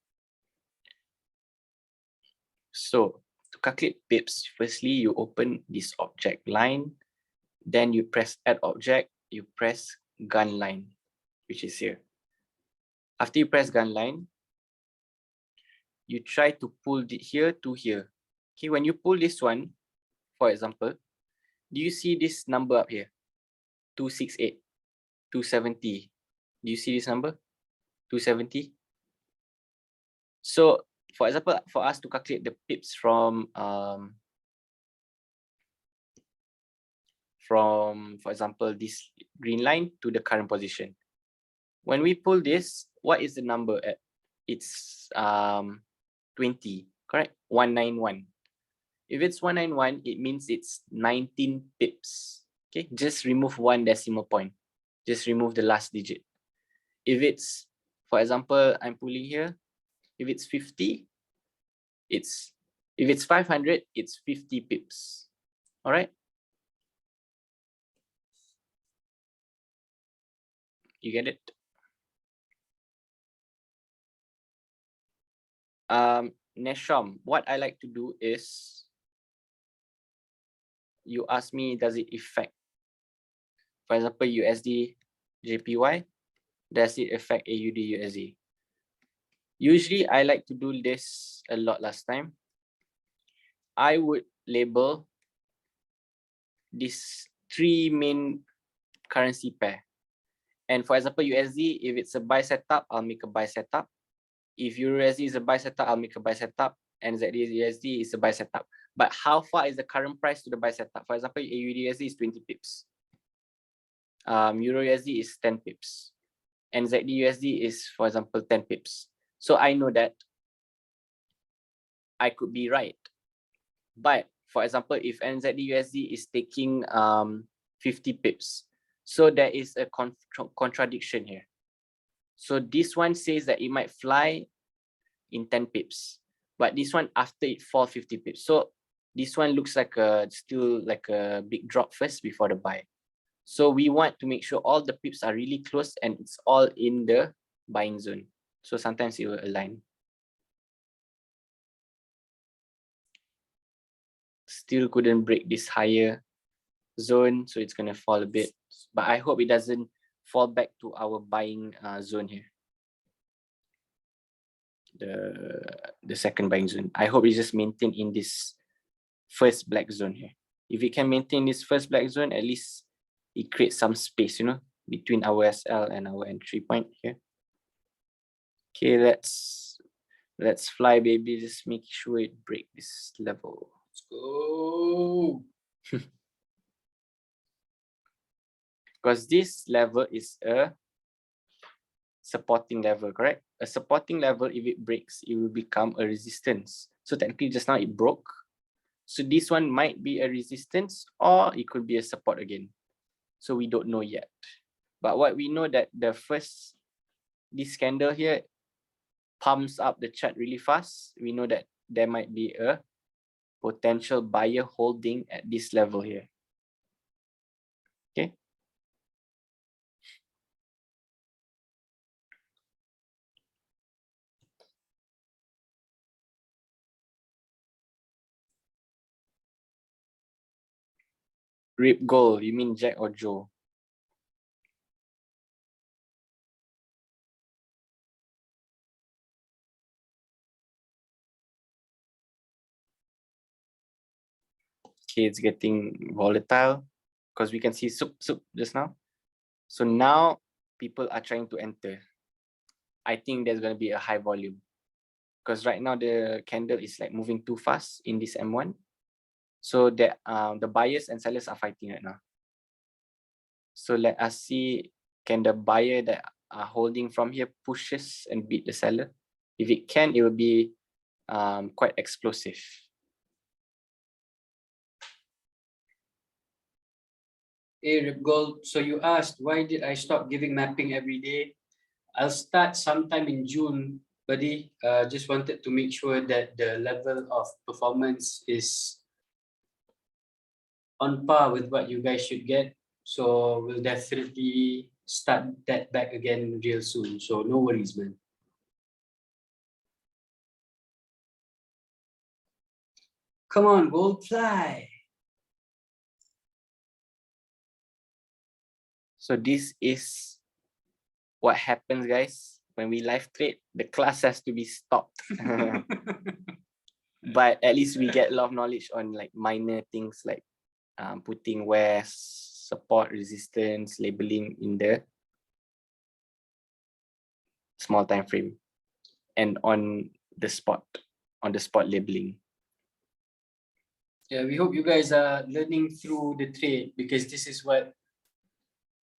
So to calculate pips, firstly, you open this object line, then you press add object, you press gun line, which is here. After you press gun line, you try to pull it here to here. Okay, when you pull this one, for example, do you see this number up here? 268, 270. Do you see this number? 270. So for example, for us to calculate the pips from for example, this green line to the current position. When we pull this, what is the number at? It's 20, correct? 191. If it's 191, it means it's 19 pips. Okay, just remove one decimal point. Just remove the last digit. If it's, for example, I'm pulling here. If it's 50, if it's 500, it's 50 pips. All right. You get it? Nesham, what I like to do is, you ask me, does it affect? For example, USD JPY, does it affect AUD USD? Usually, I like to do this a lot last time. I would label these three main currency pair. And for example, USD, if it's a buy setup, I'll make a buy setup. If EURUSD is a buy setup, I'll make a buy setup. And ZD/USD is a buy setup. But how far is the current price to the buy setup? For example, AUD/USD is 20 pips. EURUSD is 10 pips. And ZD/USD is, for example, 10 pips. So I know that I could be right. But for example, if NZD/USD is taking 50 pips, so there is a contradiction here. So this one says that it might fly in 10 pips, but this one after it fall 50 pips. So this one looks like still like a big drop first before the buy. So we want to make sure all the pips are really close and it's all in the buying zone. So sometimes it will align. Still couldn't break this higher zone, so it's gonna fall a bit. But I hope it doesn't fall back to our buying zone here. the second buying zone. I hope it's just maintained in this first black zone here. If it can maintain this first black zone, at least it creates some space, you know, between our SL and our entry point here. Okay, let's fly, baby. Just make sure it break this level. Let's go. Because this level is a supporting level, correct? A supporting level, if it breaks, it will become a resistance. So technically just now it broke. So this one might be a resistance or it could be a support again. So we don't know yet. But what we know that this candle here pumps up the chart really fast. We know that there might be a potential buyer holding at this level here. Okay. Rip gold, you mean Jack or Joe? Okay, it's getting volatile because we can see soup just now. So now people are trying to enter. I think there's going to be a high volume because right now the candle is like moving too fast in this M1. So that the buyers and sellers are fighting right now. So let us see, can the buyer that are holding from here pushes and beat the seller? If it can, it will be quite explosive. Hey, Rip Gold. So you asked, why did I stop giving mapping every day? I'll start sometime in June, buddy. Just wanted to make sure that the level of performance is on par with what you guys should get. So we'll definitely start that back again real soon. So no worries, man. Come on, Gold, fly. So this is what happens, guys. When we live trade, the class has to be stopped. But at least we get a lot of knowledge on like minor things like putting where support, resistance, labeling in the small time frame and on the spot labeling. Yeah, we hope you guys are learning through the trade because this is what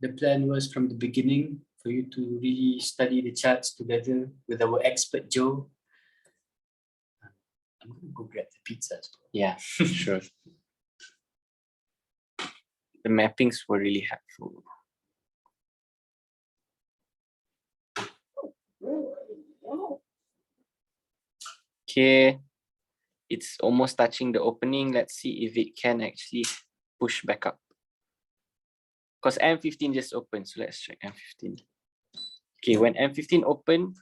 the plan was from the beginning, for you to really study the charts together with our expert Joe. I'm gonna go grab the pizza. Yeah, sure. The mappings were really helpful. Okay, it's almost touching the opening. Let's see if it can actually push back up. Because M15 just opened, so let's check M15. Okay, when M15 opened,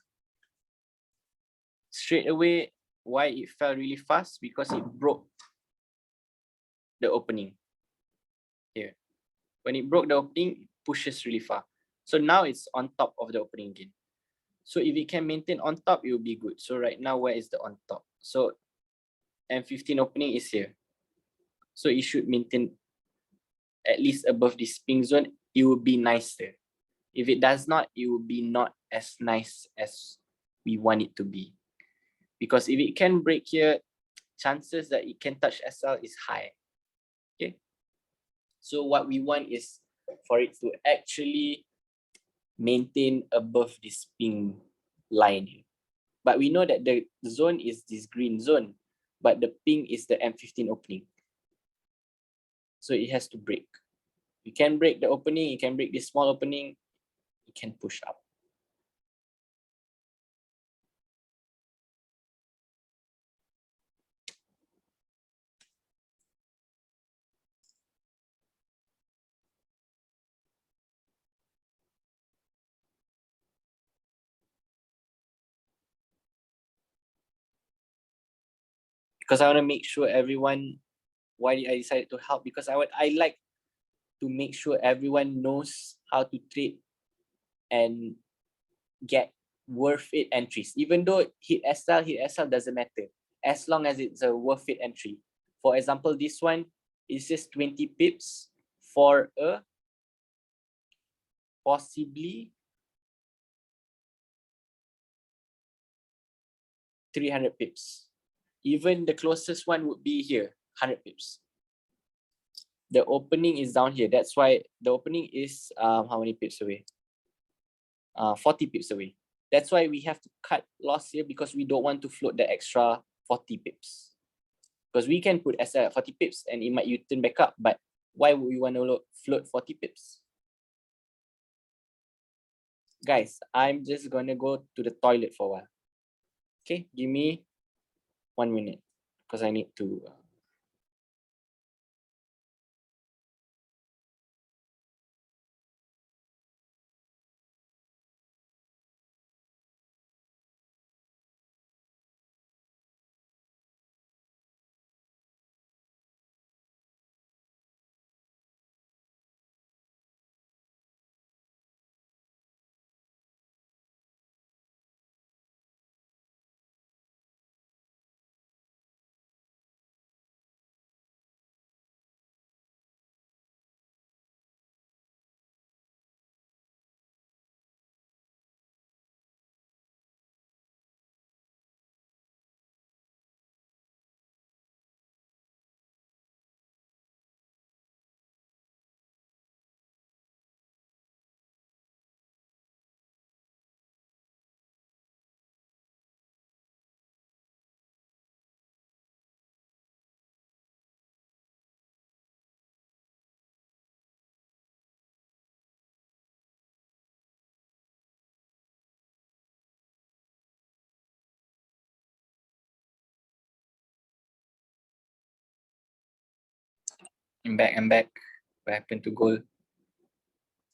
straight away, why it fell really fast? Because it broke the opening here. When it broke the opening, it pushes really far. So now it's on top of the opening again. So if it can maintain on top, it will be good. So right now, where is the on top? So M15 opening is here. So it should maintain at least above this pink zone. It will be nicer. If it does not, it will be not as nice as we want it to be. Because if it can break here, chances that it can touch SL is high. Okay. So what we want is for it to actually maintain above this pink line here. But we know that the zone is this green zone, but the pink is the M15 opening. So it has to break. You can break the opening, you can break this small opening, you can push up. Because I want to make sure everyone, why I decided to help, because I like to make sure everyone knows how to trade and get worth it entries. Even though hit SL doesn't matter, as long as it's a worth it entry. For example, this one is just 20 pips for a possibly 300 pips. Even the closest one would be here, 100 pips. The opening is down here. That's why the opening is how many pips away? 40 pips away. That's why we have to cut loss here, because we don't want to float the extra 40 pips. Because we can put SL at 40 pips and it might U-turn back up, but why would we want to float 40 pips? Guys, I'm just gonna go to the toilet for a while. Okay, give me 1 minute because I need to. I'm back. What happened to gold?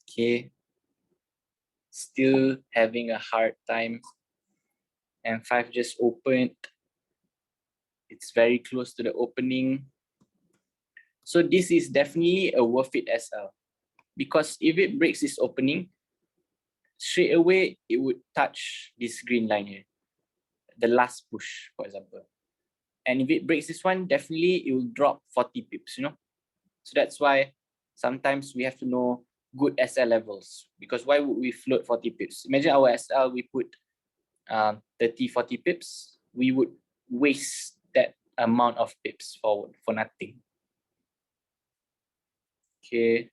Okay. Still having a hard time. M5 just opened. It's very close to the opening. So this is definitely a worth it SL, because if it breaks this opening, straight away it would touch this green line here, the last push, for example. And if it breaks this one, definitely it will drop 40 pips, you know. So that's why sometimes we have to know good SL levels, because why would we float 40 pips? Imagine our SL, we put 30, 40 pips, we would waste that amount of pips for nothing. Okay.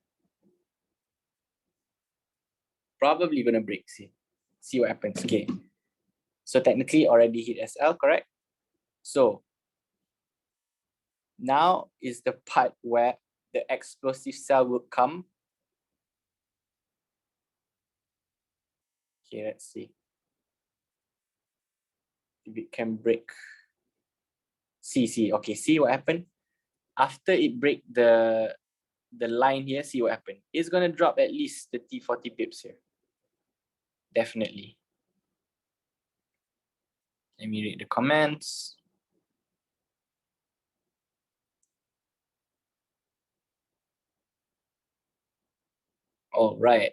Probably gonna break, see what happens. Okay. So technically already hit SL, correct? So now is the part where the explosive sell will come. Okay, let's see if it can break. See, okay, see what happened? After it break the line here, see what happened? It's gonna drop at least 30, 40 pips here. Definitely. Let me read the comments. All right.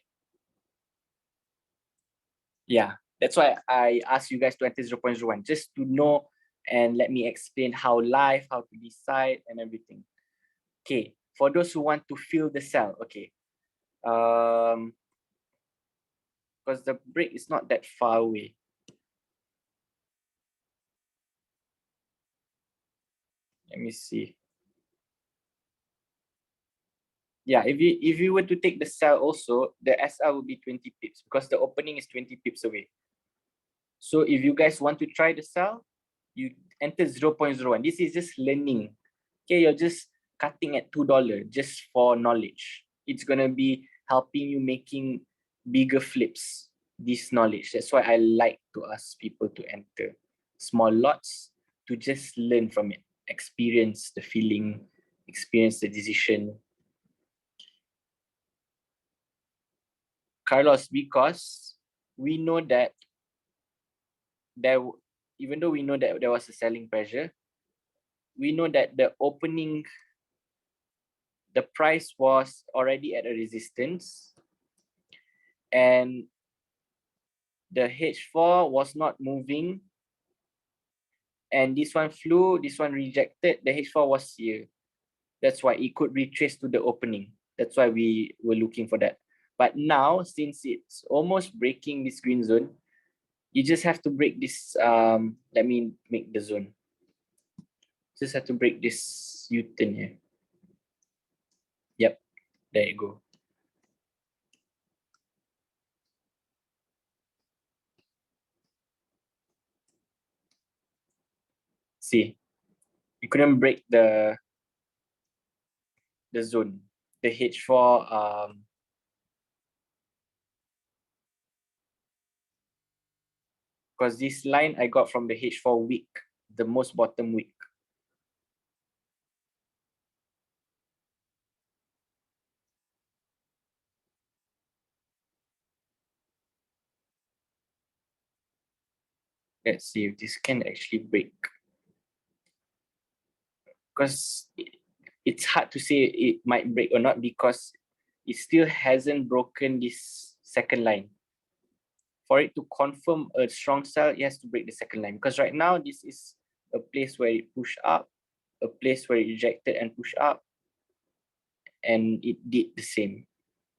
Yeah, that's why I asked you guys to enter 0.01, just to know and let me explain how to decide and everything. Okay, for those who want to fill the cell, okay. Because the break is not that far away. Let me see. Yeah, if you were to take the cell also, the SL will be 20 pips because the opening is 20 pips away. So if you guys want to try the cell, you enter 0.01. This is just learning. Okay, you're just cutting at $2 just for knowledge. It's gonna be helping you making bigger flips, this knowledge. That's why I like to ask people to enter small lots to just learn from it, experience the feeling, experience the decision. Carlos, because we know that even though we know that there was a selling pressure, we know that the opening, the price was already at a resistance, and the H4 was not moving, and this one flew, this one rejected, the H4 was here. That's why it could retrace to the opening. That's why we were looking for that. But now, since it's almost breaking this green zone, you just have to break this, let me make the zone. Just have to break this U-turn here. Yep, there you go. See, you couldn't break the zone, the H4 because this line I got from the H4 wick, the most bottom wick. Let's see if this can actually break. Because it's hard to say it might break or not because it still hasn't broken this second line. For it to confirm a strong sell, it has to break the second line. Because right now, this is a place where it pushed up, a place where it rejected and pushed up, and it did the same.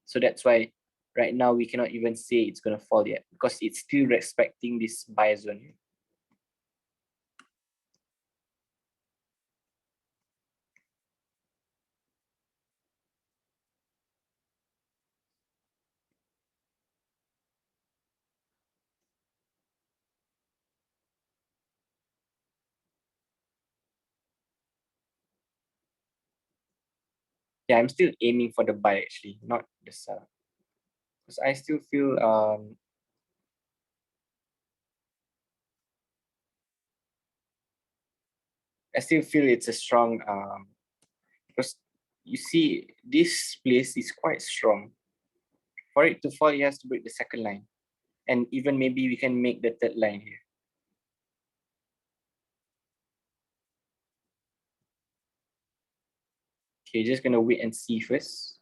So that's why right now we cannot even say it's going to fall yet because it's still respecting this buy zone. Yeah, I'm still aiming for the buy actually, not the sell. Because I still feel it's a strong because you see this place is quite strong. For it to fall, it has to break the second line. And even maybe we can make the third line here. Okay, just gonna wait and see first.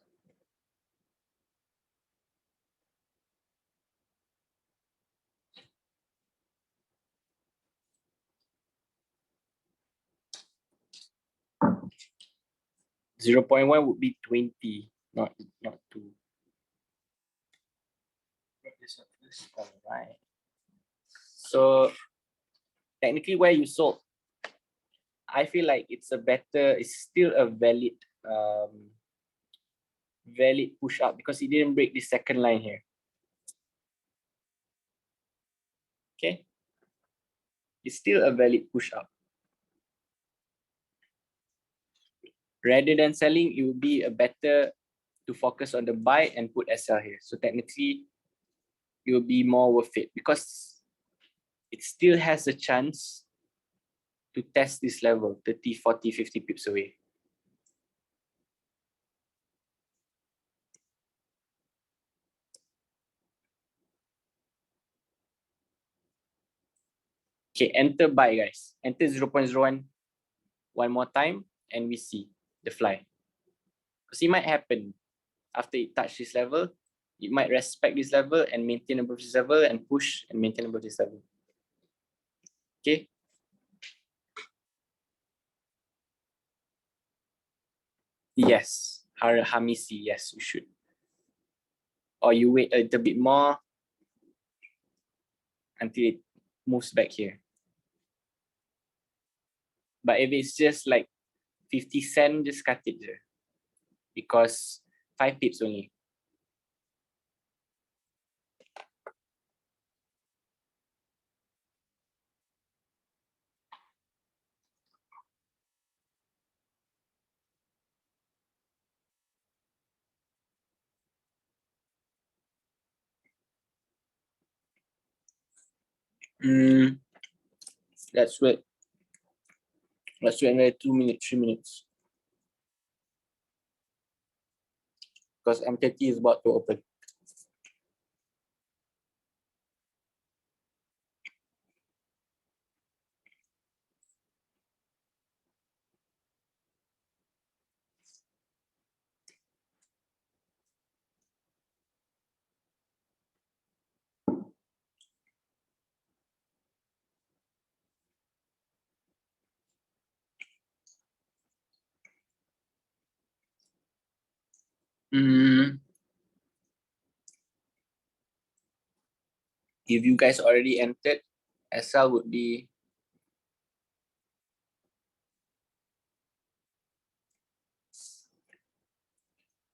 Zero 0.1 would be 20, not 2. All right. So technically where you sold, I feel like it's still a valid push up because it didn't break the second line here. Okay. It's still a valid push up. Rather than selling, it would be a better to focus on the buy and put SL here. So technically, it will be more worth it because it still has a chance to test this level 30, 40, 50 pips away. Okay, enter buy, guys. Enter 0.01 one more time and we see the fly. Because it might happen after it touches this level, it might respect this level and maintain above this level and push and maintain above this level. Okay. Yes, Hamisi, yes, you should. Or you wait a little bit more until it moves back here. But if it's just like 50 cents, just cut it there. Because 5 pips only. Let's wait. Let's wait another 2 minutes, 3 minutes. Because M30 is about to open. If you guys already entered, SL would be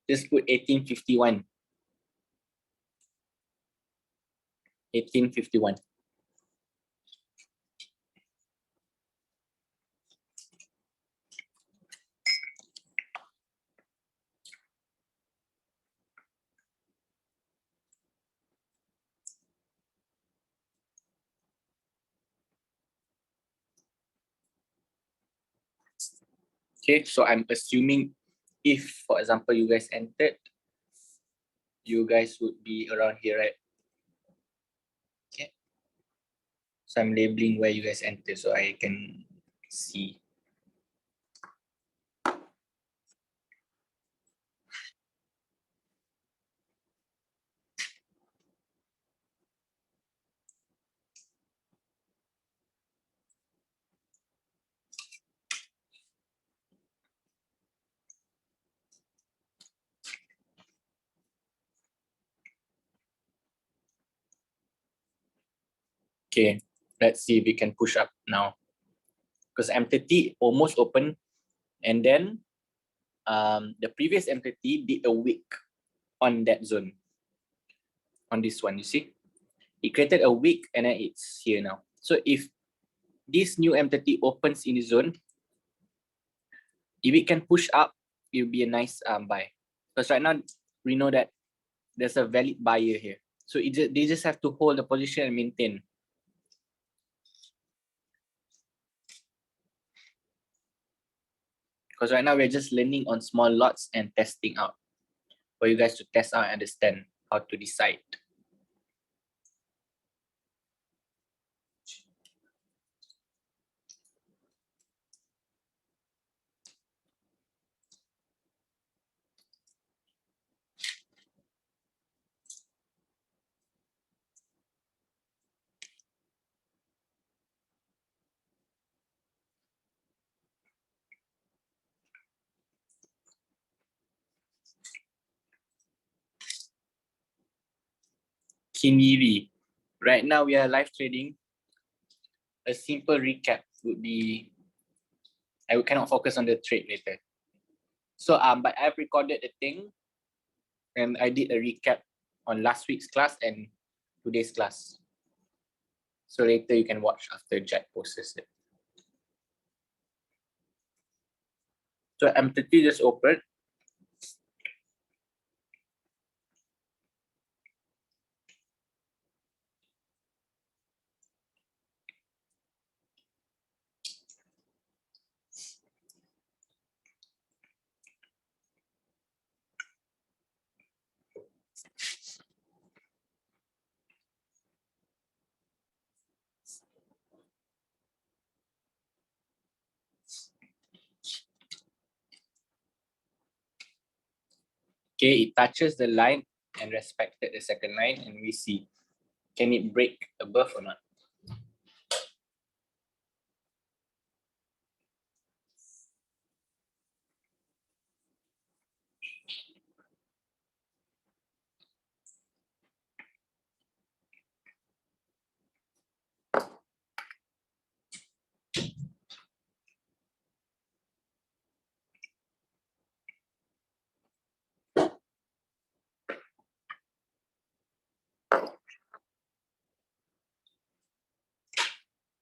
just put 1851. 1851. Okay, so I'm assuming if, for example, you guys entered, you guys would be around here, right? Okay. So I'm labeling where you guys enter so I can see. Okay, let's see if we can push up now. Because M30 almost open, and then the previous M30 did a wick on that zone. On this one, you see? It created a wick and then it's here now. So if this new M30 opens in the zone, if it can push up, it will be a nice buy. Because right now, we know that there's a valid buyer here. So they just have to hold the position and maintain. Because right now we're just learning on small lots and testing out. For you guys to test out and understand how to decide. Kiniri. Right now we are live trading. A simple recap would be, I cannot focus on the trade later. So but I've recorded the thing and I did a recap on last week's class and today's class. So later you can watch after Jack posts it. So M30 just opened. Okay, it touches the line and respected the second line, and we see, can it break above or not?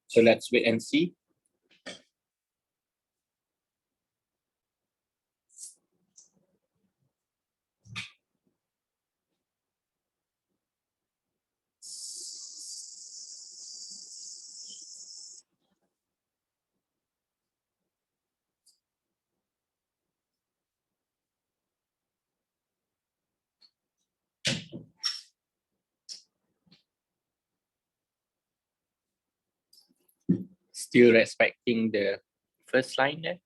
So let's wait and see. Still respecting the first line there.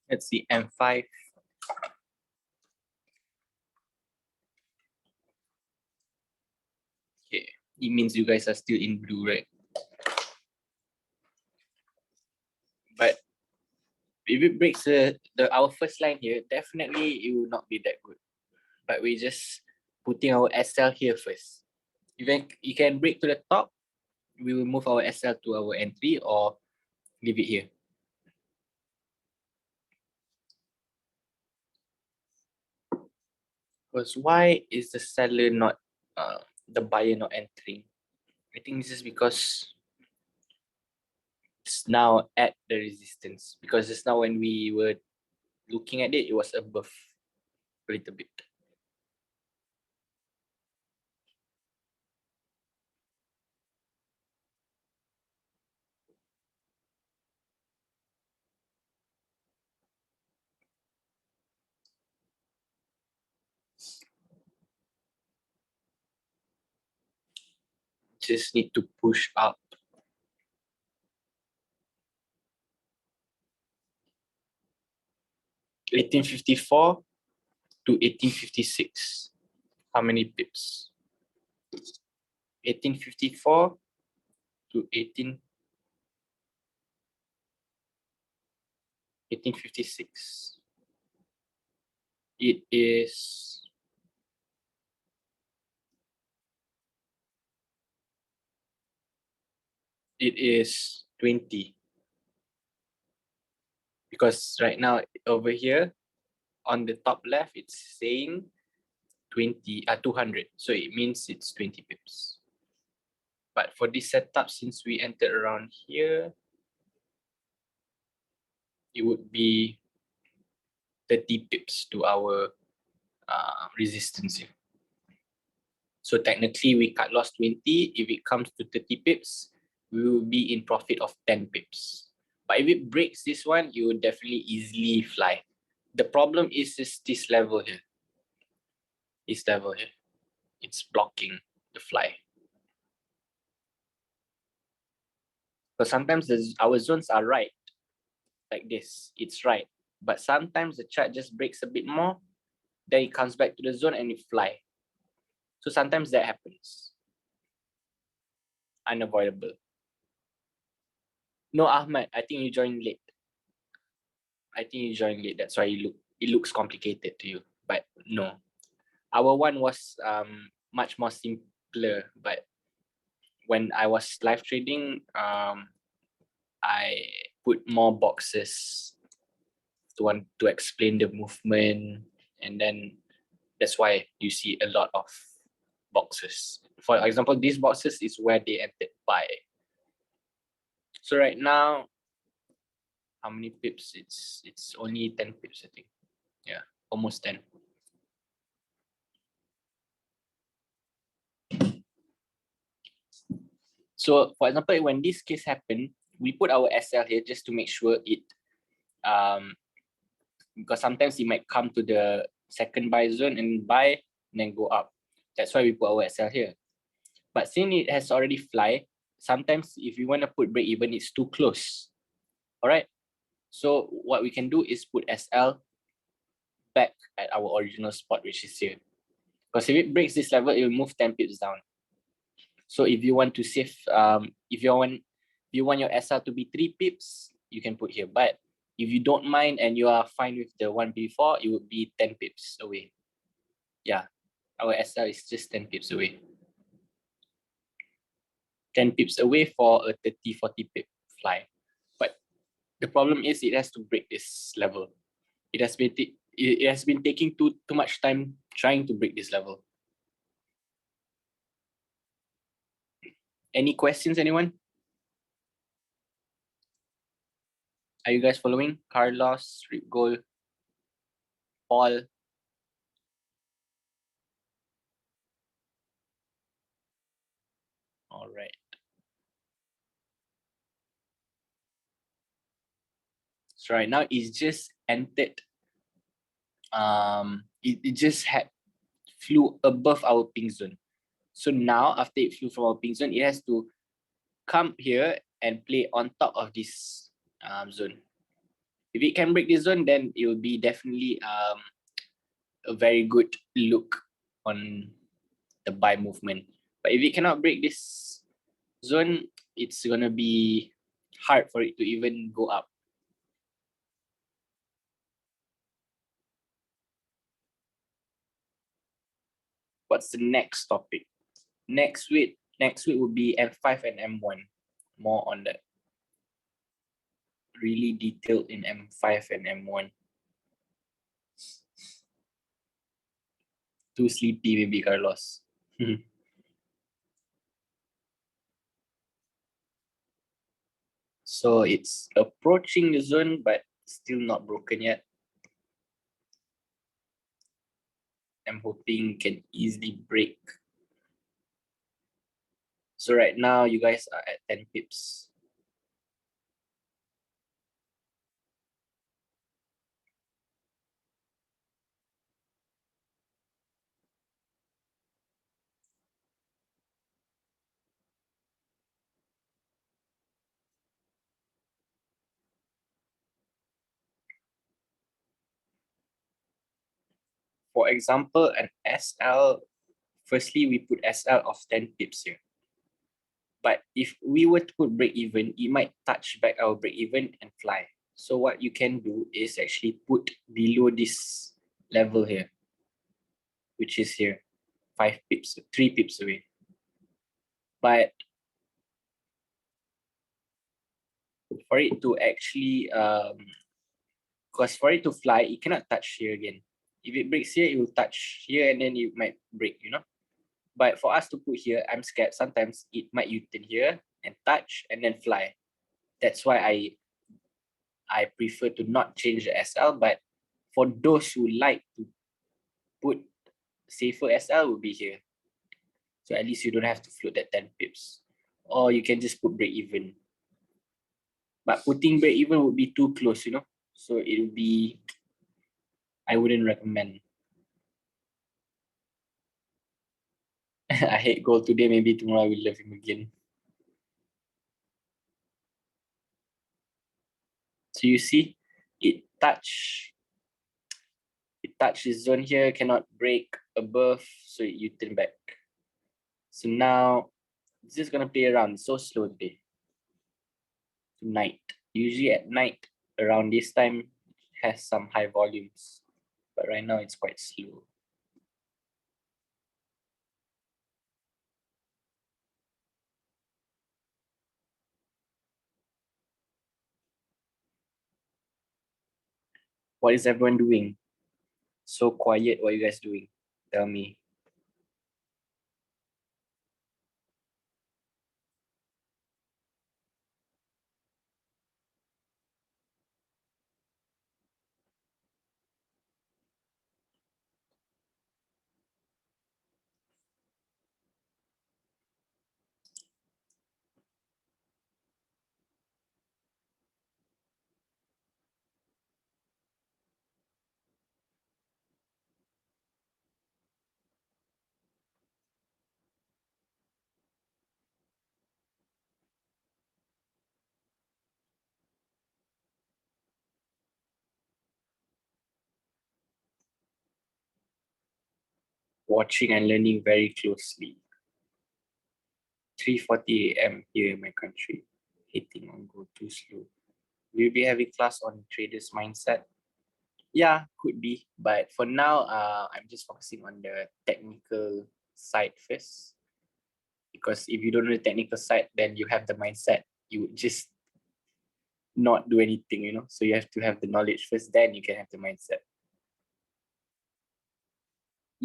Let's see, M5. it means you guys are still in blue, right? But if it breaks our first line here, definitely it will not be that good. But we just putting our SL here first. If you can break to the top, we will move our SL to our entry or leave it here. Because why is the seller not, the buyer not entering? I think this is because it's now at the resistance. Because just now when we were looking at it, it was above a little bit. Just need to push up. $18.54 to $18.56. How many pips? 18.54 to 18.56. It is 20. Because right now over here on the top left, it's saying 200. So it means it's 20 pips. But for this setup, since we entered around here, it would be 30 pips to our resistance here. So technically we cut loss 20. If it comes to 30 pips, we will be in profit of 10 pips. But if it breaks this one, you will definitely easily fly. The problem is this level here. This level here. It's blocking the fly. Because sometimes our zones are right. Like this, it's right. But sometimes the chart just breaks a bit more, then it comes back to the zone and it fly. So sometimes that happens. Unavoidable. No, Ahmad, I think you joined late. That's why it looks complicated to you. But no. Our one was much more simpler. But when I was live trading, I put more boxes to explain the movement, and then that's why you see a lot of boxes. For example, these boxes is where they entered buy. So right now, how many pips? It's only 10 pips, I think. Yeah, almost 10. So for example, when this case happened, we put our SL here just to make sure it, because sometimes it might come to the second buy zone and buy and then go up. That's why we put our SL here. But since it has already fly, sometimes if you want to put break even, it's too close. All right. So what we can do is put SL back at our original spot, which is here. Because if it breaks this level, it will move 10 pips down. So if you want to save, if you want your SL to be 3 pips, you can put here. But if you don't mind and you are fine with the one before, it would be 10 pips away. Yeah, our SL is just 10 pips away. 10 pips away for a 30, 40 pip fly. But the problem is it has to break this level. It has been taking too much time trying to break this level. Any questions, anyone? Are you guys following? Carlos, Rip Gold, Paul. All right. So right now it's just entered. It just flew above our ping zone. So now after it flew from our ping zone, it has to come here and play on top of this zone. If it can break this zone, then it will be definitely a very good look on the buy movement. But if it cannot break this zone, it's gonna be hard for it to even go up. What's the next topic? Next week would be M5 and M1. More on that. Really detailed in M5 and M1. Too sleepy, maybe, Carlos. So it's approaching the zone, but still not broken yet. I'm hoping can easily break. So right now, you guys are at 10 pips. For example, an SL, firstly, we put SL of 10 pips here. But if we were to put break even, it might touch back our break even and fly. So what you can do is actually put below this level here, which is here, 5 pips, 3 pips away. But for it to actually, because for it to fly, it cannot touch here again. If it breaks here, it will touch here and then it might break, you know. But for us to put here, I'm scared sometimes it might U-turn here and touch and then fly. That's why I prefer to not change the SL, but for those who like to put safer SL will be here. So at least you don't have to float that 10 pips. Or you can just put break even. But putting break even would be too close, you know. So it would be, I wouldn't recommend. I hate gold today, maybe tomorrow I will love him again. So you see, it touch this zone here, cannot break above, so you turn back. So now it's just gonna play around so slow today. Tonight. Usually at night around this time has some high volumes, but right now it's quite slow. What is everyone doing? So quiet, what are you guys doing? Tell me. Watching and learning very closely. 3:40 a.m. here in my country. Hitting on go too slow. We'll be having class on traders mindset. Yeah, could be. But for now, I'm just focusing on the technical side first. Because if you don't know the technical side, then you have the mindset. You would just not do anything, you know. So you have to have the knowledge first, then you can have the mindset.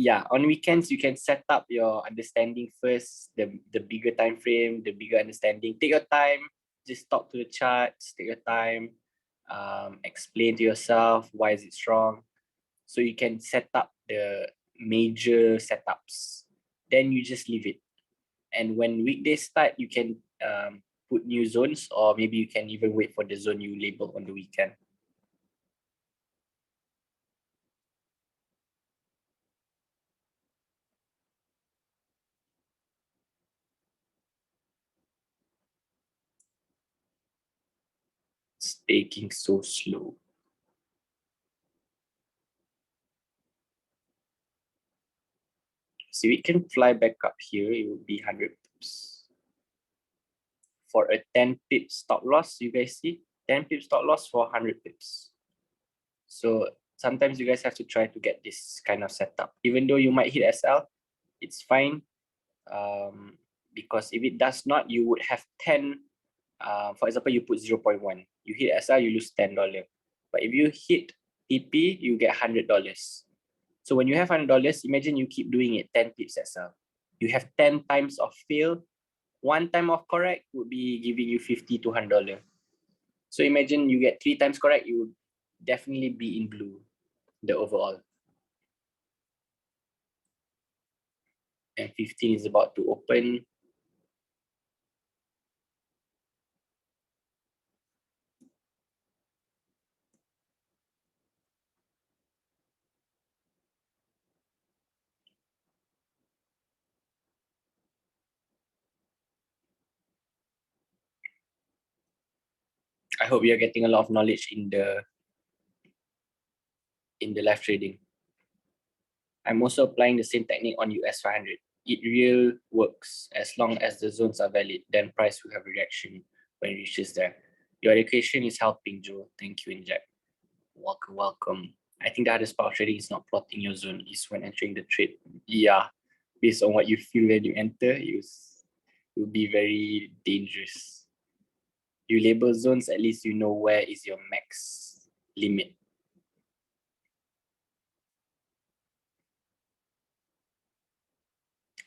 Yeah, on weekends you can set up your understanding first, the bigger time frame, the bigger understanding. Take your time, just talk to the charts, take your time, explain to yourself why is it strong. So you can set up the major setups. Then you just leave it. And when weekdays start, you can put new zones, or maybe you can even wait for the zone you label on the weekend. It's taking so slow. pips. If it can fly back up here, it would be 100 pips. For a 10 pip stop loss, you guys see 10 pip stop loss for 100 pips. So sometimes you guys have to try to get this kind of setup. Even though you might hit SL, it's fine. Because if it does not, you would have 10. For example, you put 0.1. You hit SL, you lose $10. But if you hit TP, you get $100. So when you have $100, imagine you keep doing it 10 pips SL. You have 10 times of fail. One time of correct would be giving you $50 to $100. So imagine you get 3 times correct, you would definitely be in blue, the overall. And 15 is about to open. I hope you're getting a lot of knowledge in the live trading. I'm also applying the same technique on US 500. It real works as long as the zones are valid, then price will have reaction when it reaches there. Your education is helping, Joe. Thank you, Inject. Welcome, welcome. I think the hardest part of trading is not plotting your zone, is when entering the trade. Yeah, based on what you feel when you enter, it will be very dangerous. You label zones, at least you know where is your max limit.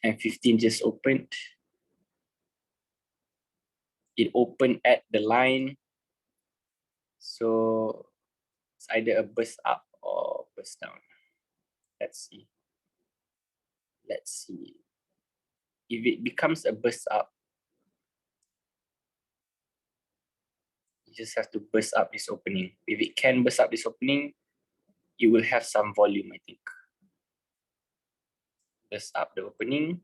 And 15 just opened. It opened at the line. So it's either a burst up or burst down. Let's see. Let's see. If it becomes a burst up, you just have to burst up this opening. If it can burst up this opening, it will have some volume, I think. Burst up the opening,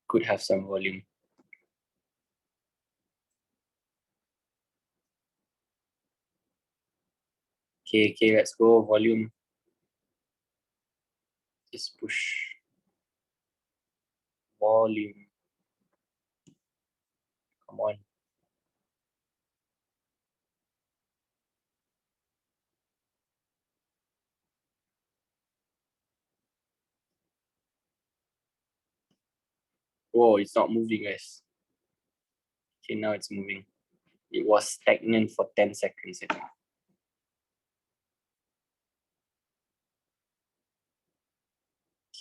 could have some volume. Okay, let's go. Volume. Just push. Volume. Come on. Whoa, it's not moving, guys. Okay, now it's moving. It was stagnant for 10 seconds, I think.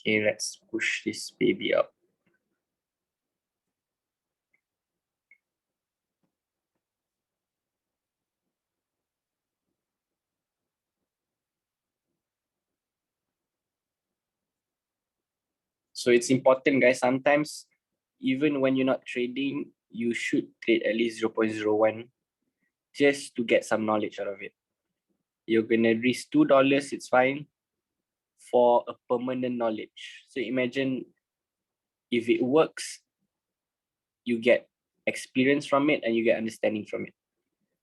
Okay, let's push this baby up. So it's important, guys. Sometimes, even when you're not trading, you should trade at least 0.01 just to get some knowledge out of it. You're gonna risk $2, it's fine, for a permanent knowledge. So imagine if it works, you get experience from it and you get understanding from it.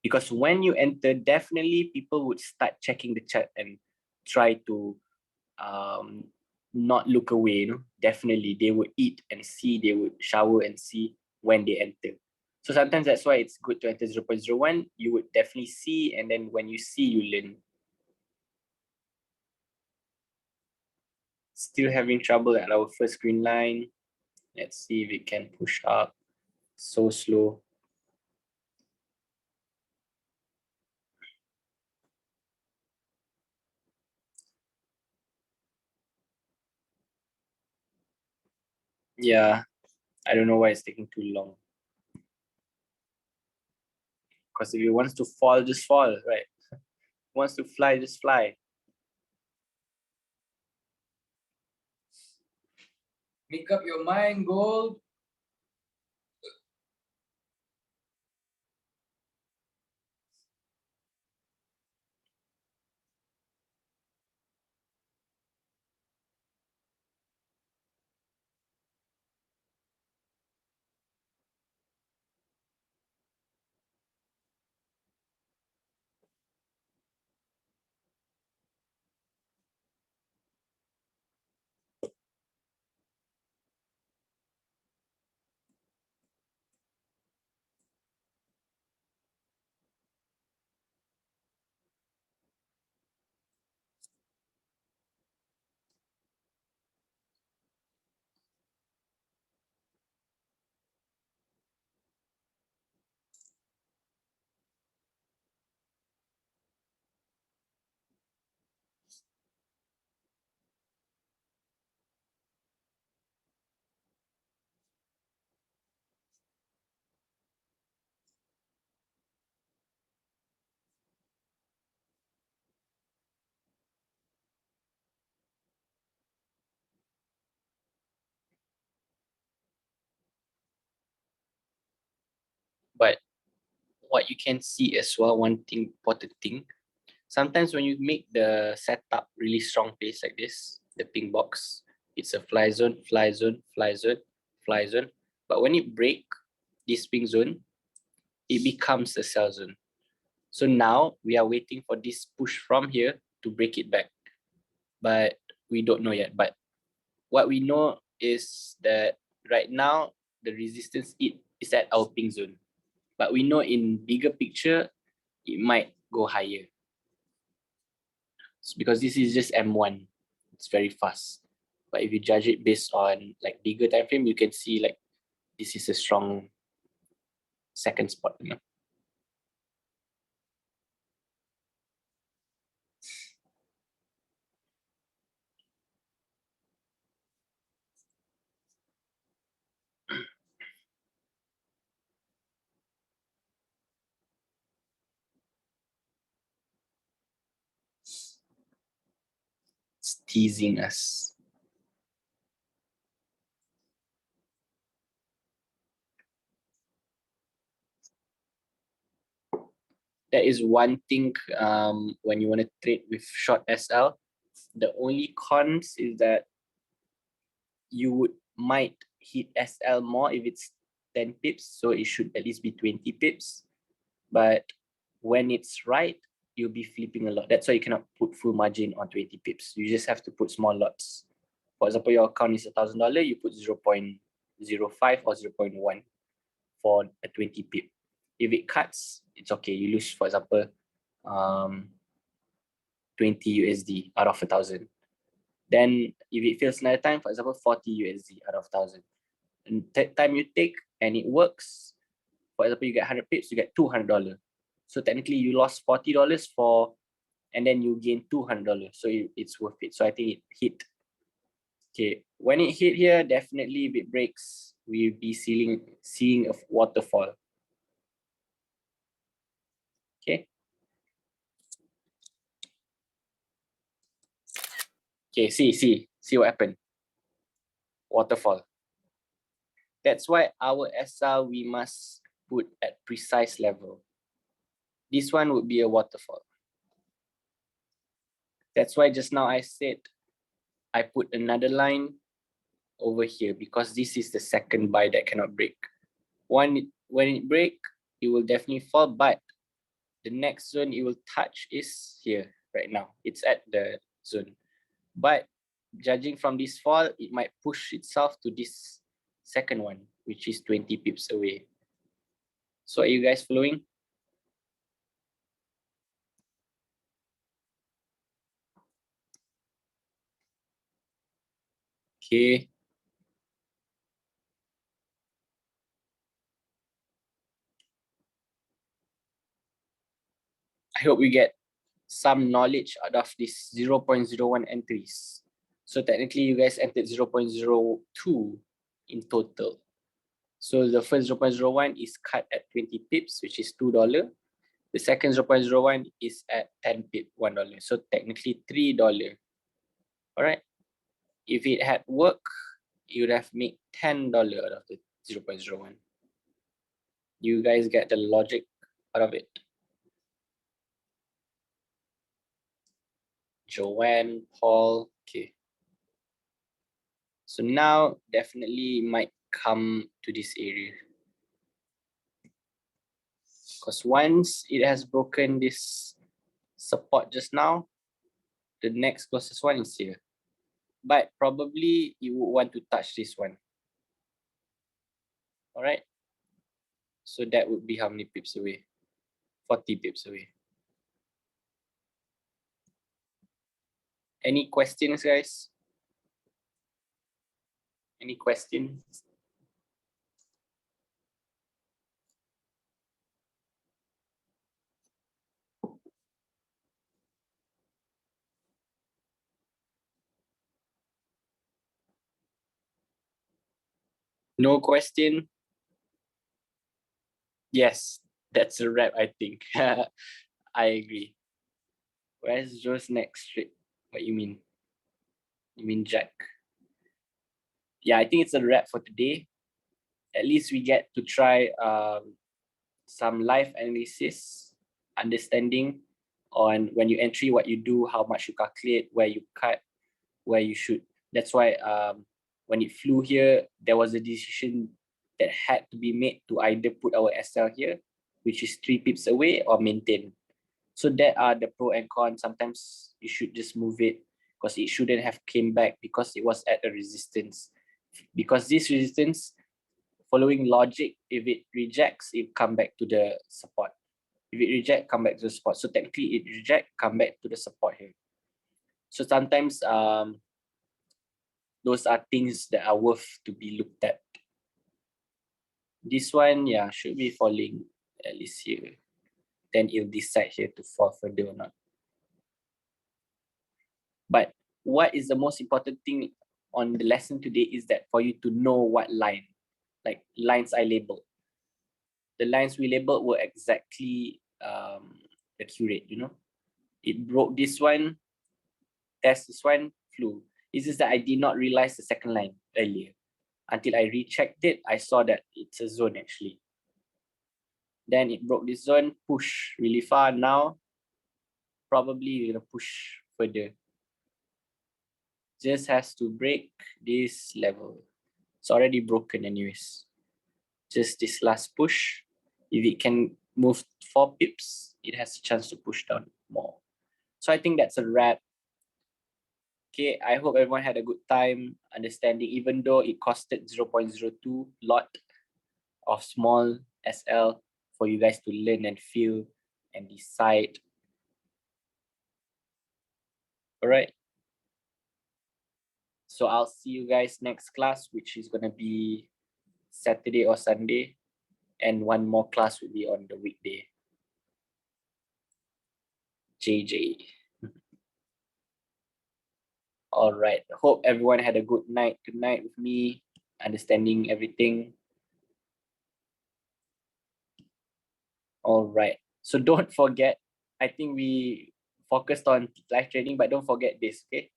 Because when you enter, definitely people would start checking the chart and try to not look away. Definitely they would eat and see, they would shower and see when they enter. So sometimes that's why it's good to enter 0.01. You would definitely see, and then when you see, you learn. Still having trouble at our first green line. Let's see if it can push up. So slow. Yeah, I don't know why it's taking too long. Because if it wants to fall, just fall, right? Wants to fly, just fly. Make up your mind, gold. what you can see as well, one thing, important thing, sometimes when you make the setup really strong pace like this, the ping box, it's a fly zone, fly zone, fly zone, fly zone. But when it break this ping zone, it becomes a sell zone. So now we are waiting for this push from here to break it back. But we don't know yet. But what we know is that right now, the resistance is at our ping zone. But we know in bigger picture, it might go higher. It's because this is just M1. It's very fast. But if you judge it based on like bigger time frame, you can see like this is a strong second spot. You know? It's teasing us. That is one thing when you want to trade with short SL. The only cons is that you might hit SL more if it's 10 pips, so it should at least be 20 pips. But when it's right, you'll be flipping a lot. That's why you cannot put full margin on 20 pips. You just have to put small lots. For example, your account is $1,000, you put 0.05 or 0.1 for a 20 pip. If it cuts, it's okay. You lose, for example, 20 USD out of 1,000. Then if it fails another time, for example, 40 USD out of 1,000. And that time you take and it works, for example, you get 100 pips, you get $200. So technically you lost $40 for, and then you gain $200. So it's worth it. So I think it hit. Okay, when it hit here, definitely if it breaks, we'll be seeing a waterfall. Okay. Okay, see what happened. Waterfall. That's why our SR we must put at precise level. This one would be a waterfall. That's why just now I said I put another line over here because this is the second buy that cannot break. When it break, it will definitely fall, but the next zone it will touch is here right now. It's at the zone. But judging from this fall, it might push itself to this second one, which is 20 pips away. So are you guys following? Okay. I hope we get some knowledge out of this 0.01 entries. So technically you guys entered 0.02 in total. So the first 0.01 is cut at 20 pips, which is $2. The second 0.01 is at 10 pip, $1. So technically $3. All right. If it had worked, you would have made $10 out of the 0.01. You guys get the logic out of it. Joanne, Paul, okay. So now definitely might come to this area. Because once it has broken this support just now, the next closest one is here. But probably you would want to touch this one. All right. So that would be how many pips away? 40 pips away. Any questions, guys? Any questions? No question? Yes, that's a wrap, I think. I agree. Where's Joe's next trip? What you mean? You mean Jack? Yeah, I think it's a wrap for today. At least we get to try some live analysis, understanding on when you entry, what you do, how much you calculate, where you cut, where you should. That's why when it flew here, there was a decision that had to be made to either put our SL here, which is 3 pips away, or maintain. So that are the pro and cons. Sometimes you should just move it because it shouldn't have came back because it was at a resistance. Because this resistance, following logic, if it rejects, it come back to the support. If it reject, come back to the support. So technically it reject, come back to the support here. So sometimes those are things that are worth to be looked at. This one, yeah, should be falling at least here. Then it'll decide here to fall further or not. But what is the most important thing on the lesson today is that for you to know what line, like lines I labeled. The lines we labeled were exactly accurate, you know. It broke this one, test this one, flew. It's just that I did not realize the second line earlier. Until I rechecked it, I saw that it's a zone actually. Then it broke this zone, push really far. Now, probably you're gonna push further. Just has to break this level. It's already broken anyways. Just this last push. If it can move 4 pips, it has a chance to push down more. So I think that's a wrap. Okay, I hope everyone had a good time understanding, even though it costed 0.02 lot of small SL for you guys to learn and feel and decide. All right. So I'll see you guys next class, which is gonna be Saturday or Sunday, and one more class will be on the weekday. JJ. All right. Hope everyone had a good night tonight with me, understanding everything. All right. So don't forget, I think we focused on live trading, but don't forget this, okay?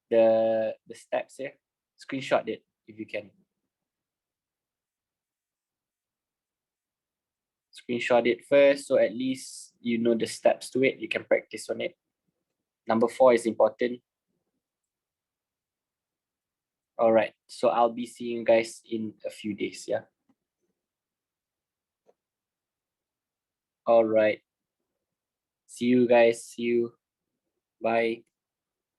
The steps here. Screenshot it if you can. Screenshot it first, so at least you know the steps to it. You can practice on it. Number 4 is important. All right. So I'll be seeing you guys in a few days. Yeah. All right. See you guys. See you. Bye.